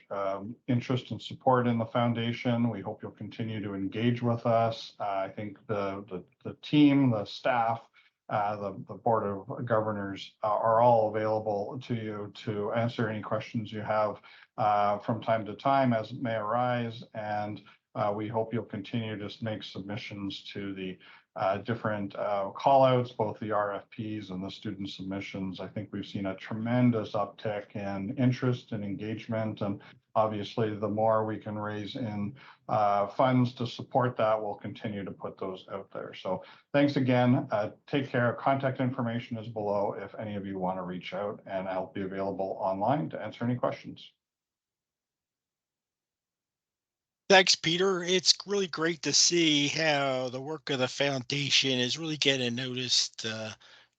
interest and support in the foundation. We hope you'll continue to engage with us. I think the team, the staff, the Board of Governors are all available to you to answer any questions you have from time to time as it may arise. And we hope you'll continue to make submissions to the different call outs, both the RFPs and the student submissions. I think we've seen a tremendous uptick in interest and engagement. And obviously, the more we can raise in funds to support that, we'll continue to put those out there. So thanks again. Take care. Contact information is below if any of you want to reach out, and I'll be available online to answer any questions. Thanks, Peter. It's really great to see how the work of the foundation is really getting noticed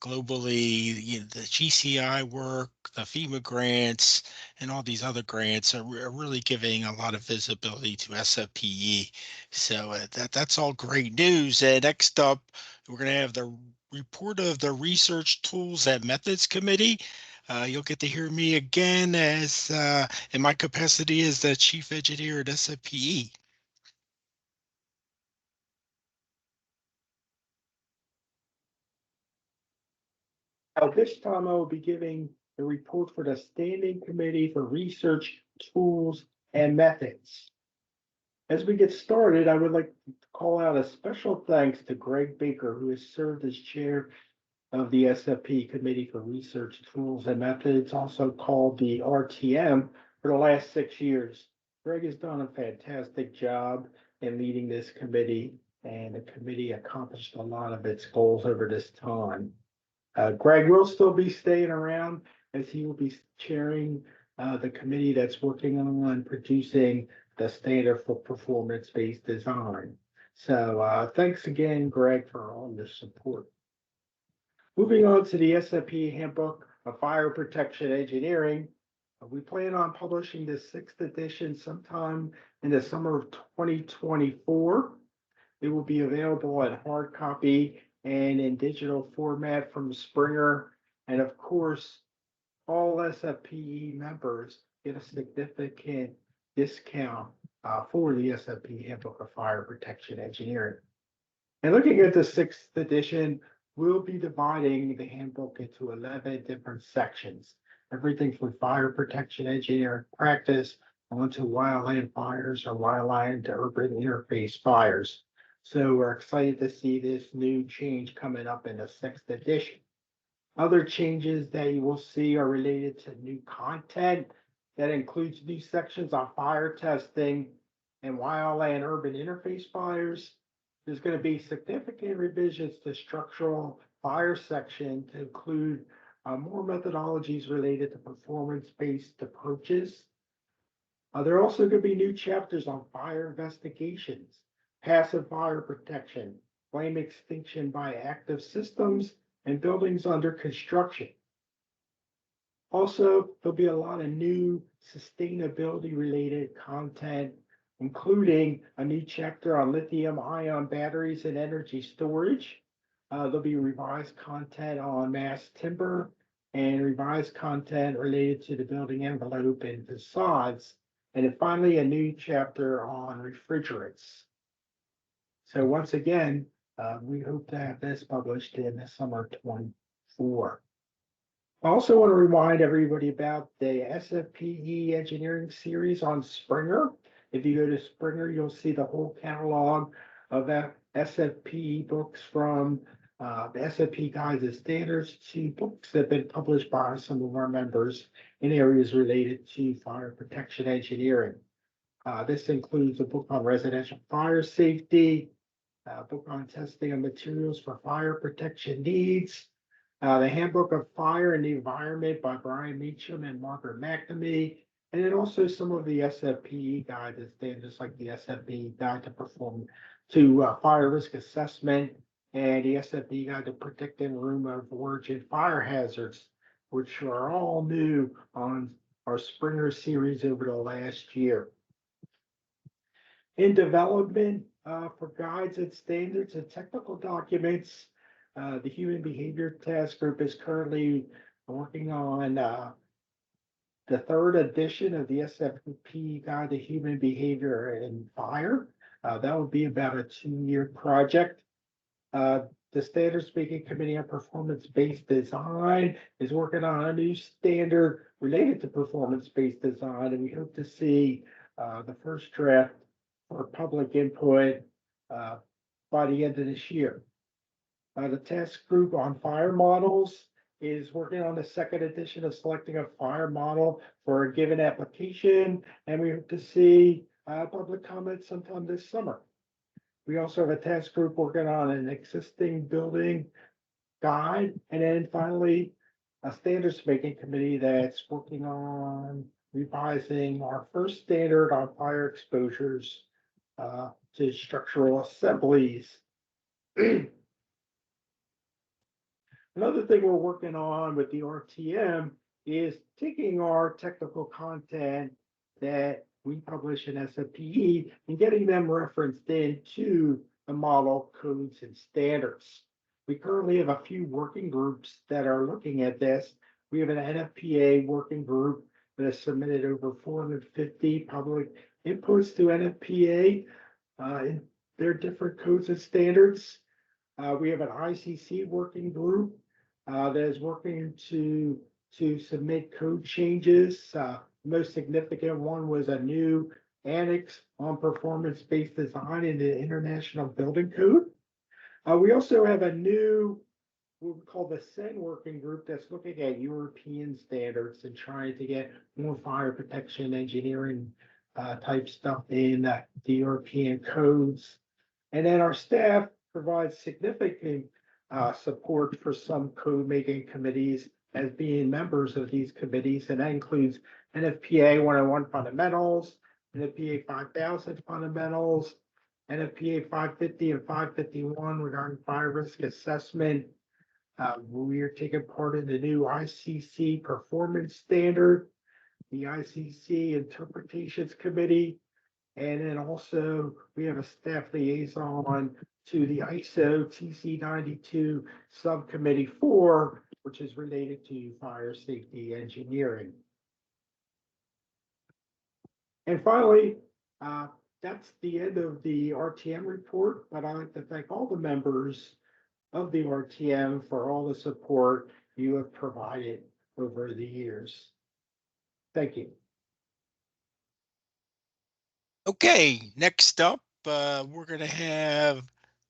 globally. You know, the GCI work, the FEMA grants, and all these other grants are really giving a lot of visibility to SFPE. So that's all great news. And next up, we're going to have the report of the Research Tools and Methods Committee. You'll get to hear me again as in my capacity as the chief engineer at SFPE. Now, this time I will be giving the report for the Standing Committee for Research Tools and Methods. As we get started, I would like to call out a special thanks to Greg Baker, who has served as chair of the SFP Committee for Research Tools and Methods, also called the RTM, for the last 6 years. Greg has done a fantastic job in leading this committee, and the committee accomplished a lot of its goals over this time. Greg will still be staying around as he will be chairing the committee that's working on producing the standard for performance-based design. So thanks again, Greg, for all your support. Moving on to the SFP Handbook of Fire Protection Engineering, we plan on publishing the 6th edition sometime in the summer of 2024. It will be available in hard copy and in digital format from Springer. And of course, all SFPE members get a significant discount for the SFP Handbook of Fire Protection Engineering. And looking at the 6th edition, we'll be dividing the handbook into 11 different sections, everything from fire protection engineering practice onto wildland fires or wildland to urban interface fires. So we're excited to see this new change coming up in the 6th edition. Other changes that you will see are related to new content that includes new sections on fire testing and wildland urban interface fires. There's going to be significant revisions to structural fire section to include more methodologies related to performance-based approaches. There are also going to be new chapters on fire investigations, passive fire protection, flame extinction by active systems, and buildings under construction. Also, there'll be a lot of new sustainability-related content, including a new chapter on lithium-ion batteries and energy storage. There'll be revised content on mass timber and revised content related to the building envelope and facades. And then finally, a new chapter on refrigerants. So once again, we hope to have this published in the summer of 24. I also want to remind everybody about the SFPE engineering series on Springer. If you go to Springer, you'll see the whole catalog of SFPE books from the SFP Guides and Standards to books that have been published by some of our members in areas related to fire protection engineering. This includes a book on residential fire safety, a book on testing of materials for fire protection needs, the Handbook of Fire and the Environment by Brian Meacham and Margaret McNamee, and then also some of the SFPE guides and standards like the SFPE Guide to Fire Risk Assessment and the SFPE Guide to Predicting Room of Origin Fire Hazards, which are all new on our Springer series over the last year. In development for guides and standards and technical documents, the Human Behavior Task Group is currently working on the 3rd edition of the SFP Guide to Human Behavior in Fire. That would be about a 2-year project. The Standards Making Committee on Performance-Based Design is working on a new standard related to performance-based design, and we hope to see the first draft for public input by the end of this year. The task group on fire models is working on the 2nd edition of selecting a fire model for a given application, and we hope to see public comment sometime this summer. We also have a task group working on an existing building guide, and then finally, a standards making committee that's working on revising our first standard on fire exposures to structural assemblies. Another thing we're working on with the RTM is taking our technical content that we publish in SFPE and getting them referenced into the model codes and standards. We currently have a few working groups that are looking at this. We have an NFPA working group that has submitted over 450 public inputs to NFPA in their different codes and standards. We have an ICC working group that is working to submit code changes. The most significant one was a new annex on performance-based design in the International Building Code. We also have a new, what we call the SEN working group that's looking at European standards and trying to get more fire protection engineering type stuff in the European codes. And then our staff provides significant support for some code making committees as being members of these committees, and that includes NFPA 101 fundamentals, NFPA 5000 fundamentals, NFPA 550 and 551 regarding fire risk assessment. We are taking part in the new ICC performance standard, the ICC interpretations committee, and then also we have a staff liaison to the ISO TC92 subcommittee 4, which is related to fire safety engineering. And finally, that's the end of the RTM report, but I'd like to thank all the members of the RTM for all the support you have provided over the years. Thank you. Okay, next up, we're going to have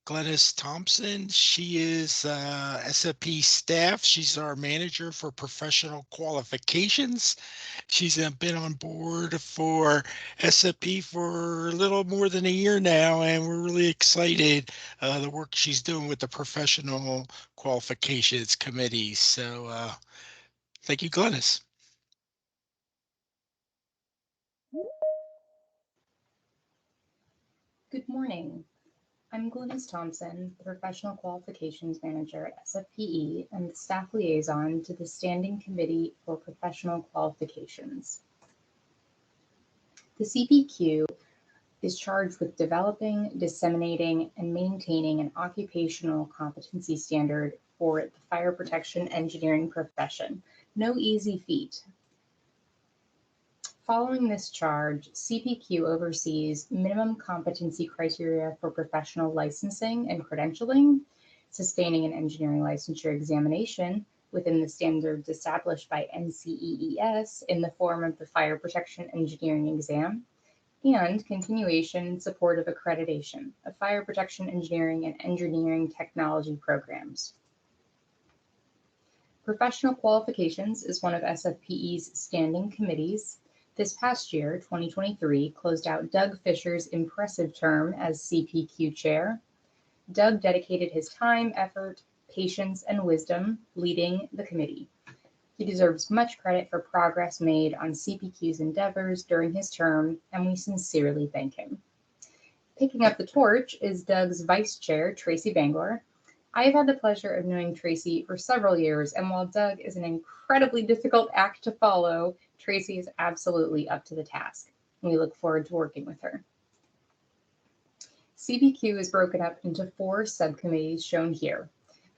Glennis Thompson. She is SFP staff. She's our manager for professional qualifications. She's been on board for SFP for a little more than a year now, and we're really excited the work she's doing with the professional qualifications committee. So thank you, Glennis. Good morning. I'm Glennis Thompson, the Professional Qualifications Manager at SFPE and the Staff Liaison to the Standing Committee for Professional Qualifications. The CPQ is charged with developing, disseminating, and maintaining an occupational competency standard for the fire protection engineering profession. No easy feat. Following this charge, CPQ oversees minimum competency criteria for professional licensing and credentialing, sustaining an engineering licensure examination within the standards established by NCEES in the form of the Fire Protection Engineering Exam, and continuation and support of accreditation of fire protection engineering and engineering technology programs. Professional qualifications is one of SFPE's standing committees. This past year, 2023, closed out Doug Fisher's impressive term as CPQ chair. Doug dedicated his time, effort, patience, and wisdom leading the committee. He deserves much credit for progress made on CPQ's endeavors during his term, and we sincerely thank him. Picking up the torch is Doug's vice chair, Tracy Bangor. I have had the pleasure of knowing Tracy for several years, and while Doug is an incredibly difficult act to follow, Tracy is absolutely up to the task. We look forward to working with her. CPQ is broken up into 4 subcommittees shown here: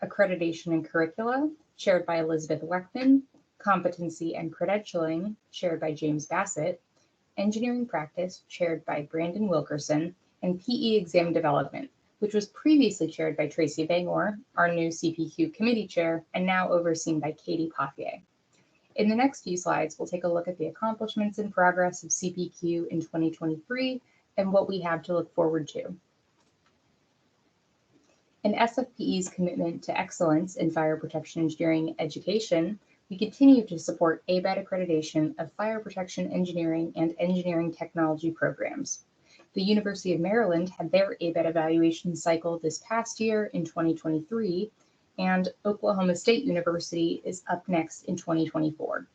Accreditation and Curricula, chaired by Elizabeth Weckman; Competency and Credentialing, chaired by James Bassett; Engineering Practice, chaired by Brandon Wilkerson; and PE Exam Development, which was previously chaired by Tracy Bangor, our new CPQ committee chair, and now overseen by Katie Pothier. In the next few slides, we'll take a look at the accomplishments and progress of CPQ in 2023 and what we have to look forward to. In SFPE's commitment to excellence in fire protection engineering education, we continue to support ABET accreditation of fire protection engineering and engineering technology programs. The University of Maryland had their ABET evaluation cycle this past year in 2023, and Oklahoma State University is up next in 2024.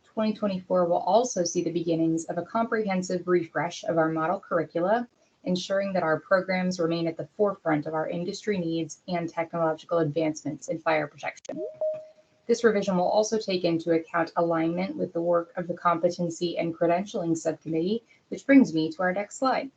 2024 will also see the beginnings of a comprehensive refresh of our model curricula, ensuring that our programs remain at the forefront of our industry needs and technological advancements in fire protection. This revision will also take into account alignment with the work of the Competency and Credentialing Subcommittee, which brings me to our next slide.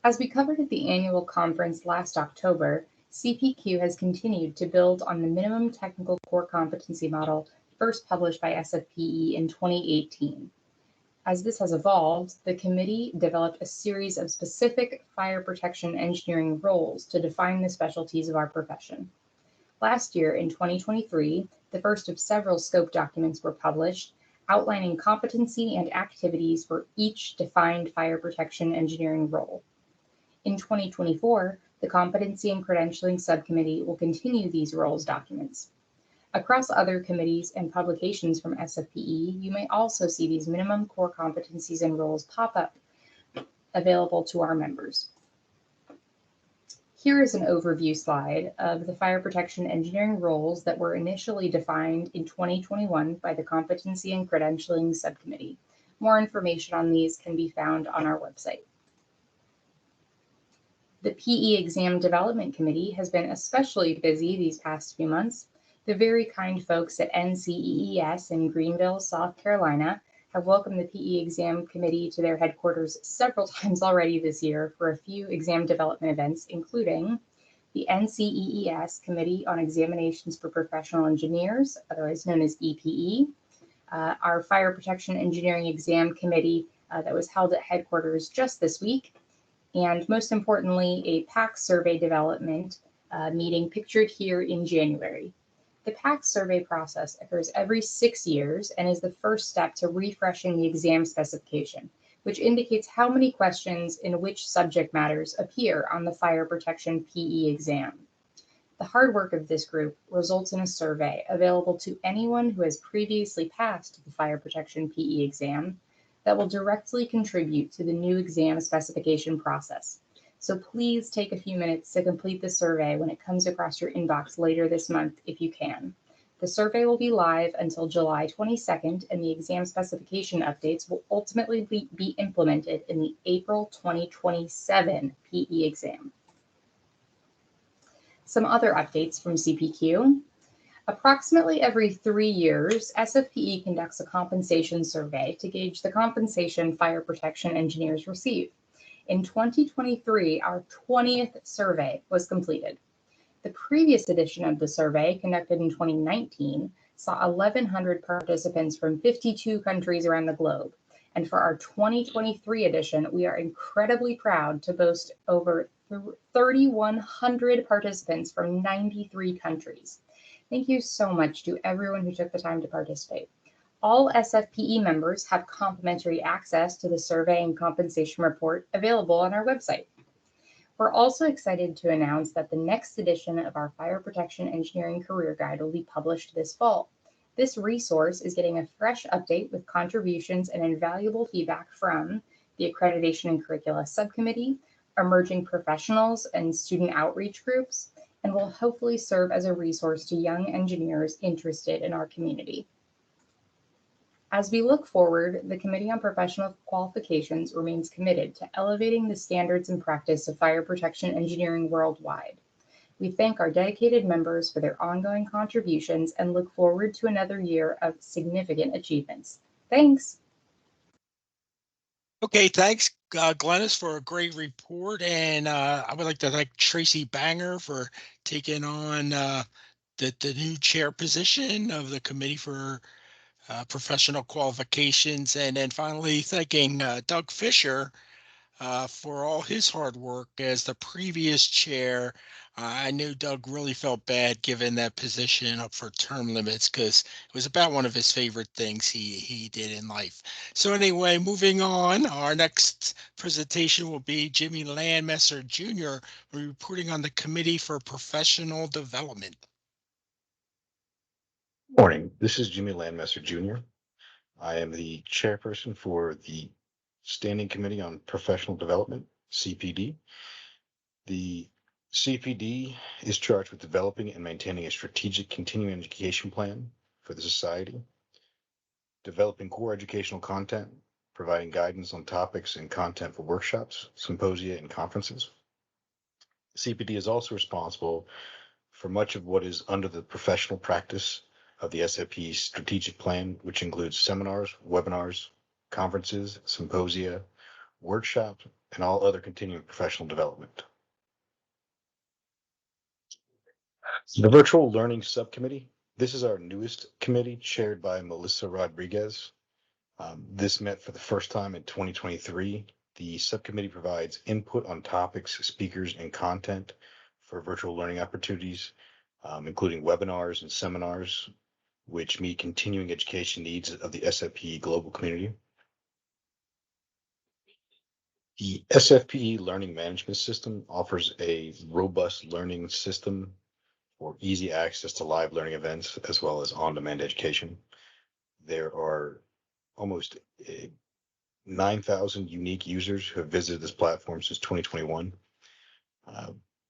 As we covered at the annual conference last October, CPQ has continued to build on the minimum technical core competency model first published by SFPE in 2018. As this has evolved, the committee developed a series of specific fire protection engineering roles to define the specialties of our profession. Last year, in 2023, the first of several scope documents were published, outlining competency and activities for each defined fire protection engineering role. In 2024, the Competency and Credentialing Subcommittee will continue these roles documents. Across other committees and publications from SFPE, you may also see these minimum core competencies and roles pop up available to our members. Here is an overview slide of the fire protection engineering roles that were initially defined in 2021 by the Competency and Credentialing Subcommittee. More information on these can be found on our website. The PE Exam Development Committee has been especially busy these past few months. The very kind folks at NCEES in Greenville, South Carolina, have welcomed the PE Exam Committee to their headquarters several times already this year for a few exam development events, including the NCEES Committee on Examinations for Professional Engineers, otherwise known as EPE, our Fire Protection Engineering Exam Committee that was held at headquarters just this week, and most importantly, a PACS survey development meeting pictured here in January. The PACS survey process occurs every 6 years and is the first step to refreshing the exam specification, which indicates how many questions in which subject matters appear on the fire protection PE exam. The hard work of this group results in a survey available to anyone who has previously passed the fire protection PE exam that will directly contribute to the new exam specification process. So please take a few minutes to complete the survey when it comes across your inbox later this month if you can. The survey will be live until July 22nd, and the exam specification updates will ultimately be implemented in the April 2027 PE exam. Some other updates from CPQ. Approximately every 3 years, SFPE conducts a compensation survey to gauge the compensation fire protection engineers receive. In 2023, our 20th survey was completed. The previous edition of the survey, conducted in 2019, saw 1,100 participants from 52 countries around the globe. And for our 2023 edition, we are incredibly proud to boast over 3,100 participants from 93 countries. Thank you so much to everyone who took the time to participate. All SFPE members have complimentary access to the survey and compensation report available on our website. We're also excited to announce that the next edition of our Fire Protection Engineering Career Guide will be published this fall. This resource is getting a fresh update with contributions and invaluable feedback from the Accreditation and Curricula Subcommittee, emerging professionals and student outreach groups, and will hopefully serve as a resource to young engineers interested in our community. As we look forward, the Committee on Professional Qualifications remains committed to elevating the standards and practice of fire protection engineering worldwide. We thank our dedicated members for their ongoing contributions and look forward to another year of significant achievements. Thanks. Okay, thanks, Glennis, for a great report. And I would like to thank Tracy Banger for taking on the new chair position of the Committee for Professional Qualifications. And then finally, thanking Doug Fisher for all his hard work as the previous chair. I knew Doug really felt bad giving that position up for term limits because it was about one of his favorite things he did in life. So anyway, moving on, our next presentation will be Jimmy Landmesser Jr. reporting on the Committee for Professional Development. Morning, this is Jimmy Landmesser Jr. I am the chairperson for the Standing Committee on Professional Development, CPD. The CPD is charged with developing and maintaining a strategic continuing education plan for the society, developing core educational content, providing guidance on topics and content for workshops, symposia, and conferences. CPD is also responsible for much of what is under the professional practice of the SFP's strategic plan, which includes seminars, webinars, conferences, symposia, workshops, and all other continuing professional development. The Virtual Learning Subcommittee. This is our newest committee, chaired by Melissa Rodriguez. This met for the first time in 2023. The subcommittee provides input on topics, speakers, and content for virtual learning opportunities, including webinars and seminars, which meet continuing education needs of the SFPE global community. The SFPE Learning Management System offers a robust learning system for easy access to live learning events, as well as on-demand education. There are almost 9,000 unique users who have visited this platform since 2021.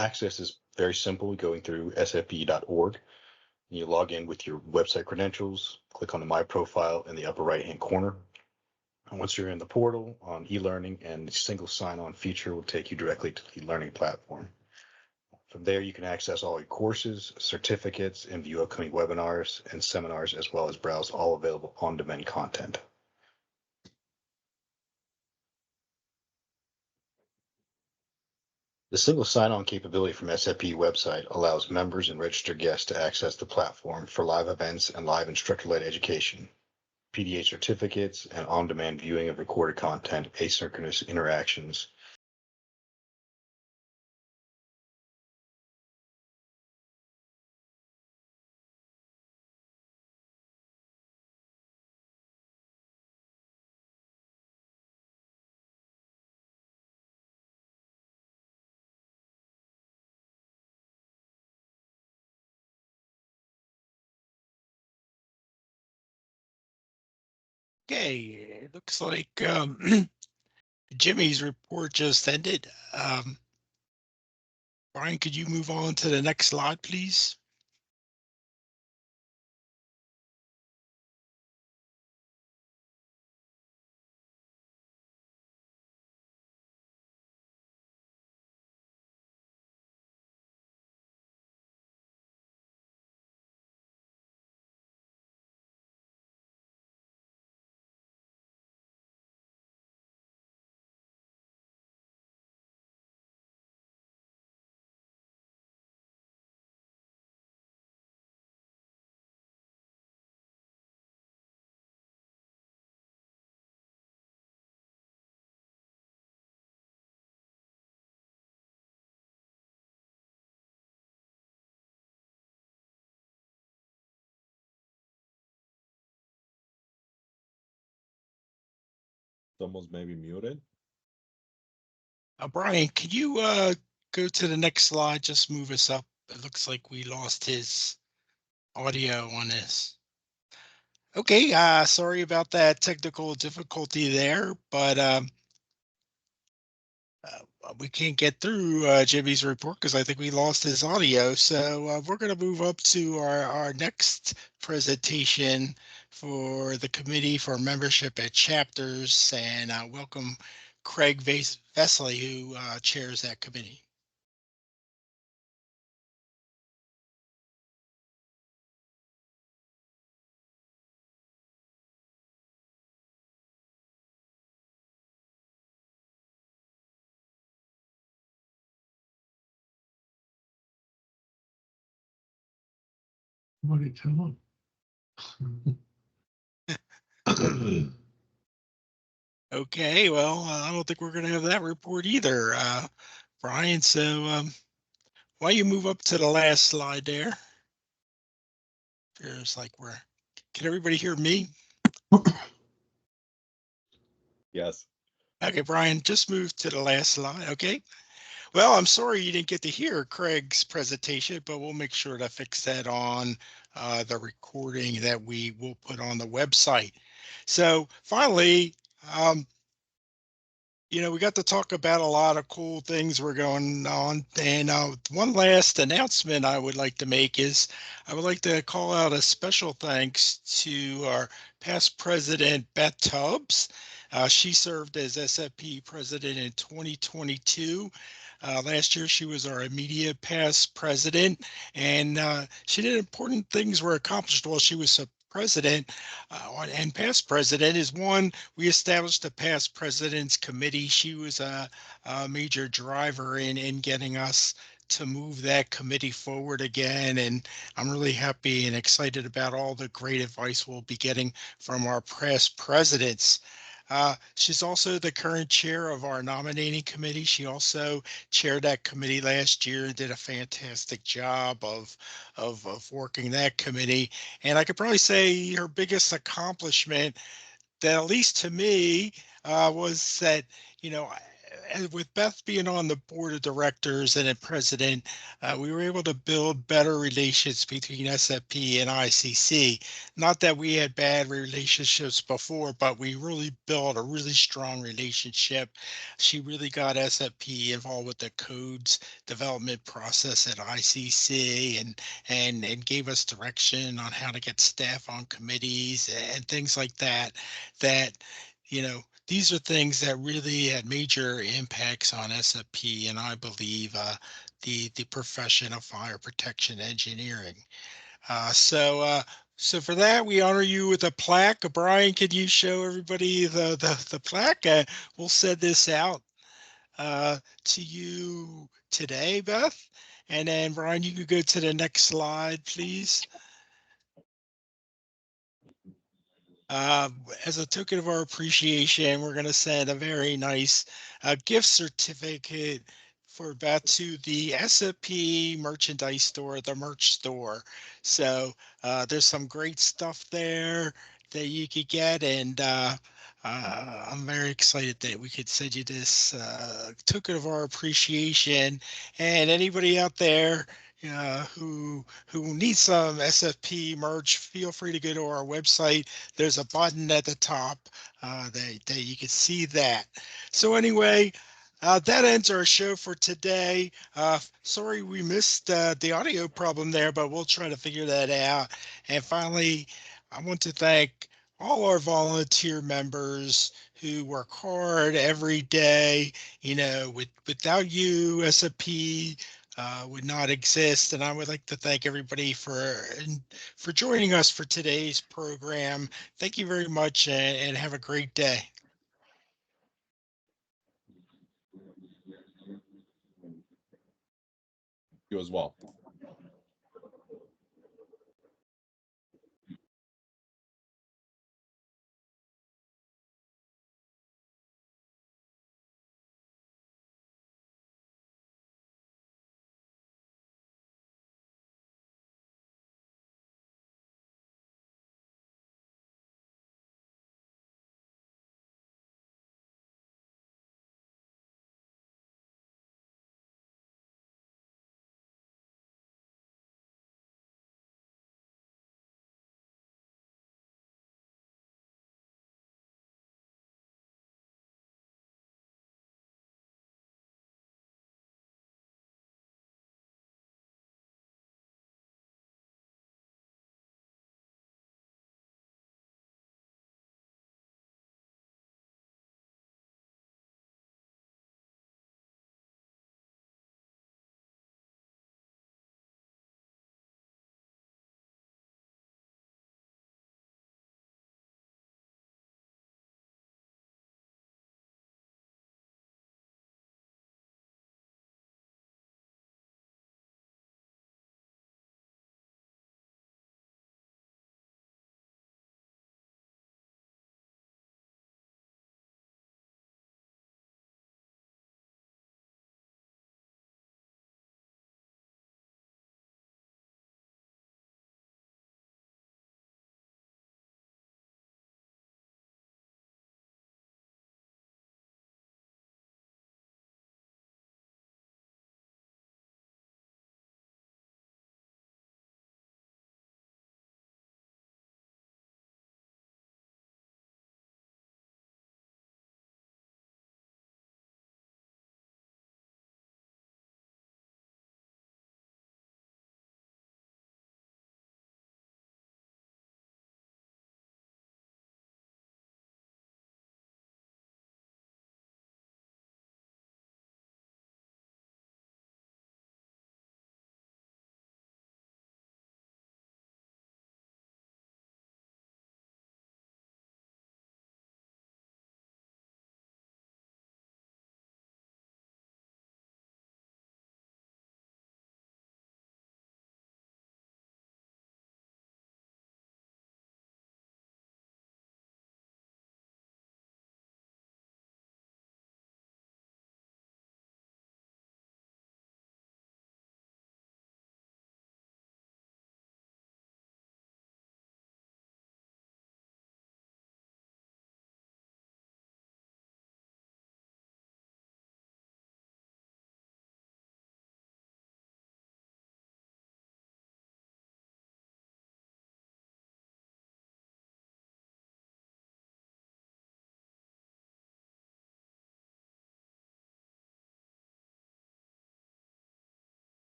access is very simple, going through sfpe.org. You log in with your website credentials, click on the My Profile in the upper right-hand corner. And once you're in the portal on e-learning, and the single sign-on feature will take you directly to the learning platform. From there, you can access all your courses, certificates, and view upcoming webinars and seminars, as well as browse all available on-demand content. The single sign-on capability from SFPE website allows members and registered guests to access the platform for live events and live instructor-led education, PDA certificates, and on-demand viewing of recorded content, asynchronous interactions. Okay, it looks like Jimmy's report just ended. Brian, could you move on to the next slide, please? Someone's maybe muted. Brian, can you go to the next slide? Just move us up. It looks like we lost his audio on this. Okay, sorry about that technical difficulty there, but we can't get through Jimmy's report because I think we lost his audio. So we're going to move up to our next presentation for the Committee for Membership at Chapters, and welcome Craig Vesely, who chairs that committee. What did you tell him? Okay, well, I don't think we're going to have that report either, Brian. So why don't you move up to the last slide there? Feels like can everybody hear me? Yes. Okay, Brian, just move to the last slide. Okay. Well, I'm sorry you didn't get to hear Craig's presentation, but we'll make sure to fix that on the recording that we will put on the website. So finally, we got to talk about a lot of cool things we're going on. And one last announcement I would like to make is I would like to call out a special thanks to our past president, Beth Tubbs. She served as SFP president in 2022. Last year, she was our immediate past president, and she did important things were accomplished while she was president and past president. Is one, we established a past president's committee. She was a major driver in getting us to move that committee forward again. And I'm really happy and excited about all the great advice we'll be getting from our past presidents. She's also the current chair of our nominating committee. She also chaired that committee last year and did a fantastic job of working that committee. And I could probably say her biggest accomplishment, that at least to me, was that, with Beth being on the board of directors and a president, we were able to build better relations between SFP and ICC. Not that we had bad relationships before, but we really built a really strong relationship. She really got SFP involved with the codes development process at ICC and gave us direction on how to get staff on committees and things like that. That, you know, these are things that really had major impacts on SFP and I believe the profession of fire protection engineering. So for that, we honor you with a plaque. Brian, can you show everybody the plaque? We'll send this out to you today, Beth. And then Brian, you could go to the next slide, please. As a token of our appreciation, we're going to send a very nice gift certificate for Beth to the SFP merchandise store, the merch store. So there's some great stuff there that you could get, and I'm very excited that we could send you this token of our appreciation. And anybody out there who needs some SFP merch, feel free to go to our website. There's a button at the top that you can see that. So anyway, that ends our show for today. Sorry we missed the audio problem there, but we'll try to figure that out. And finally, I want to thank all our volunteer members who work hard every day. You know, without you, SFP would not exist. And I would like to thank everybody for joining us for today's program. Thank you very much and have a great day. You as well.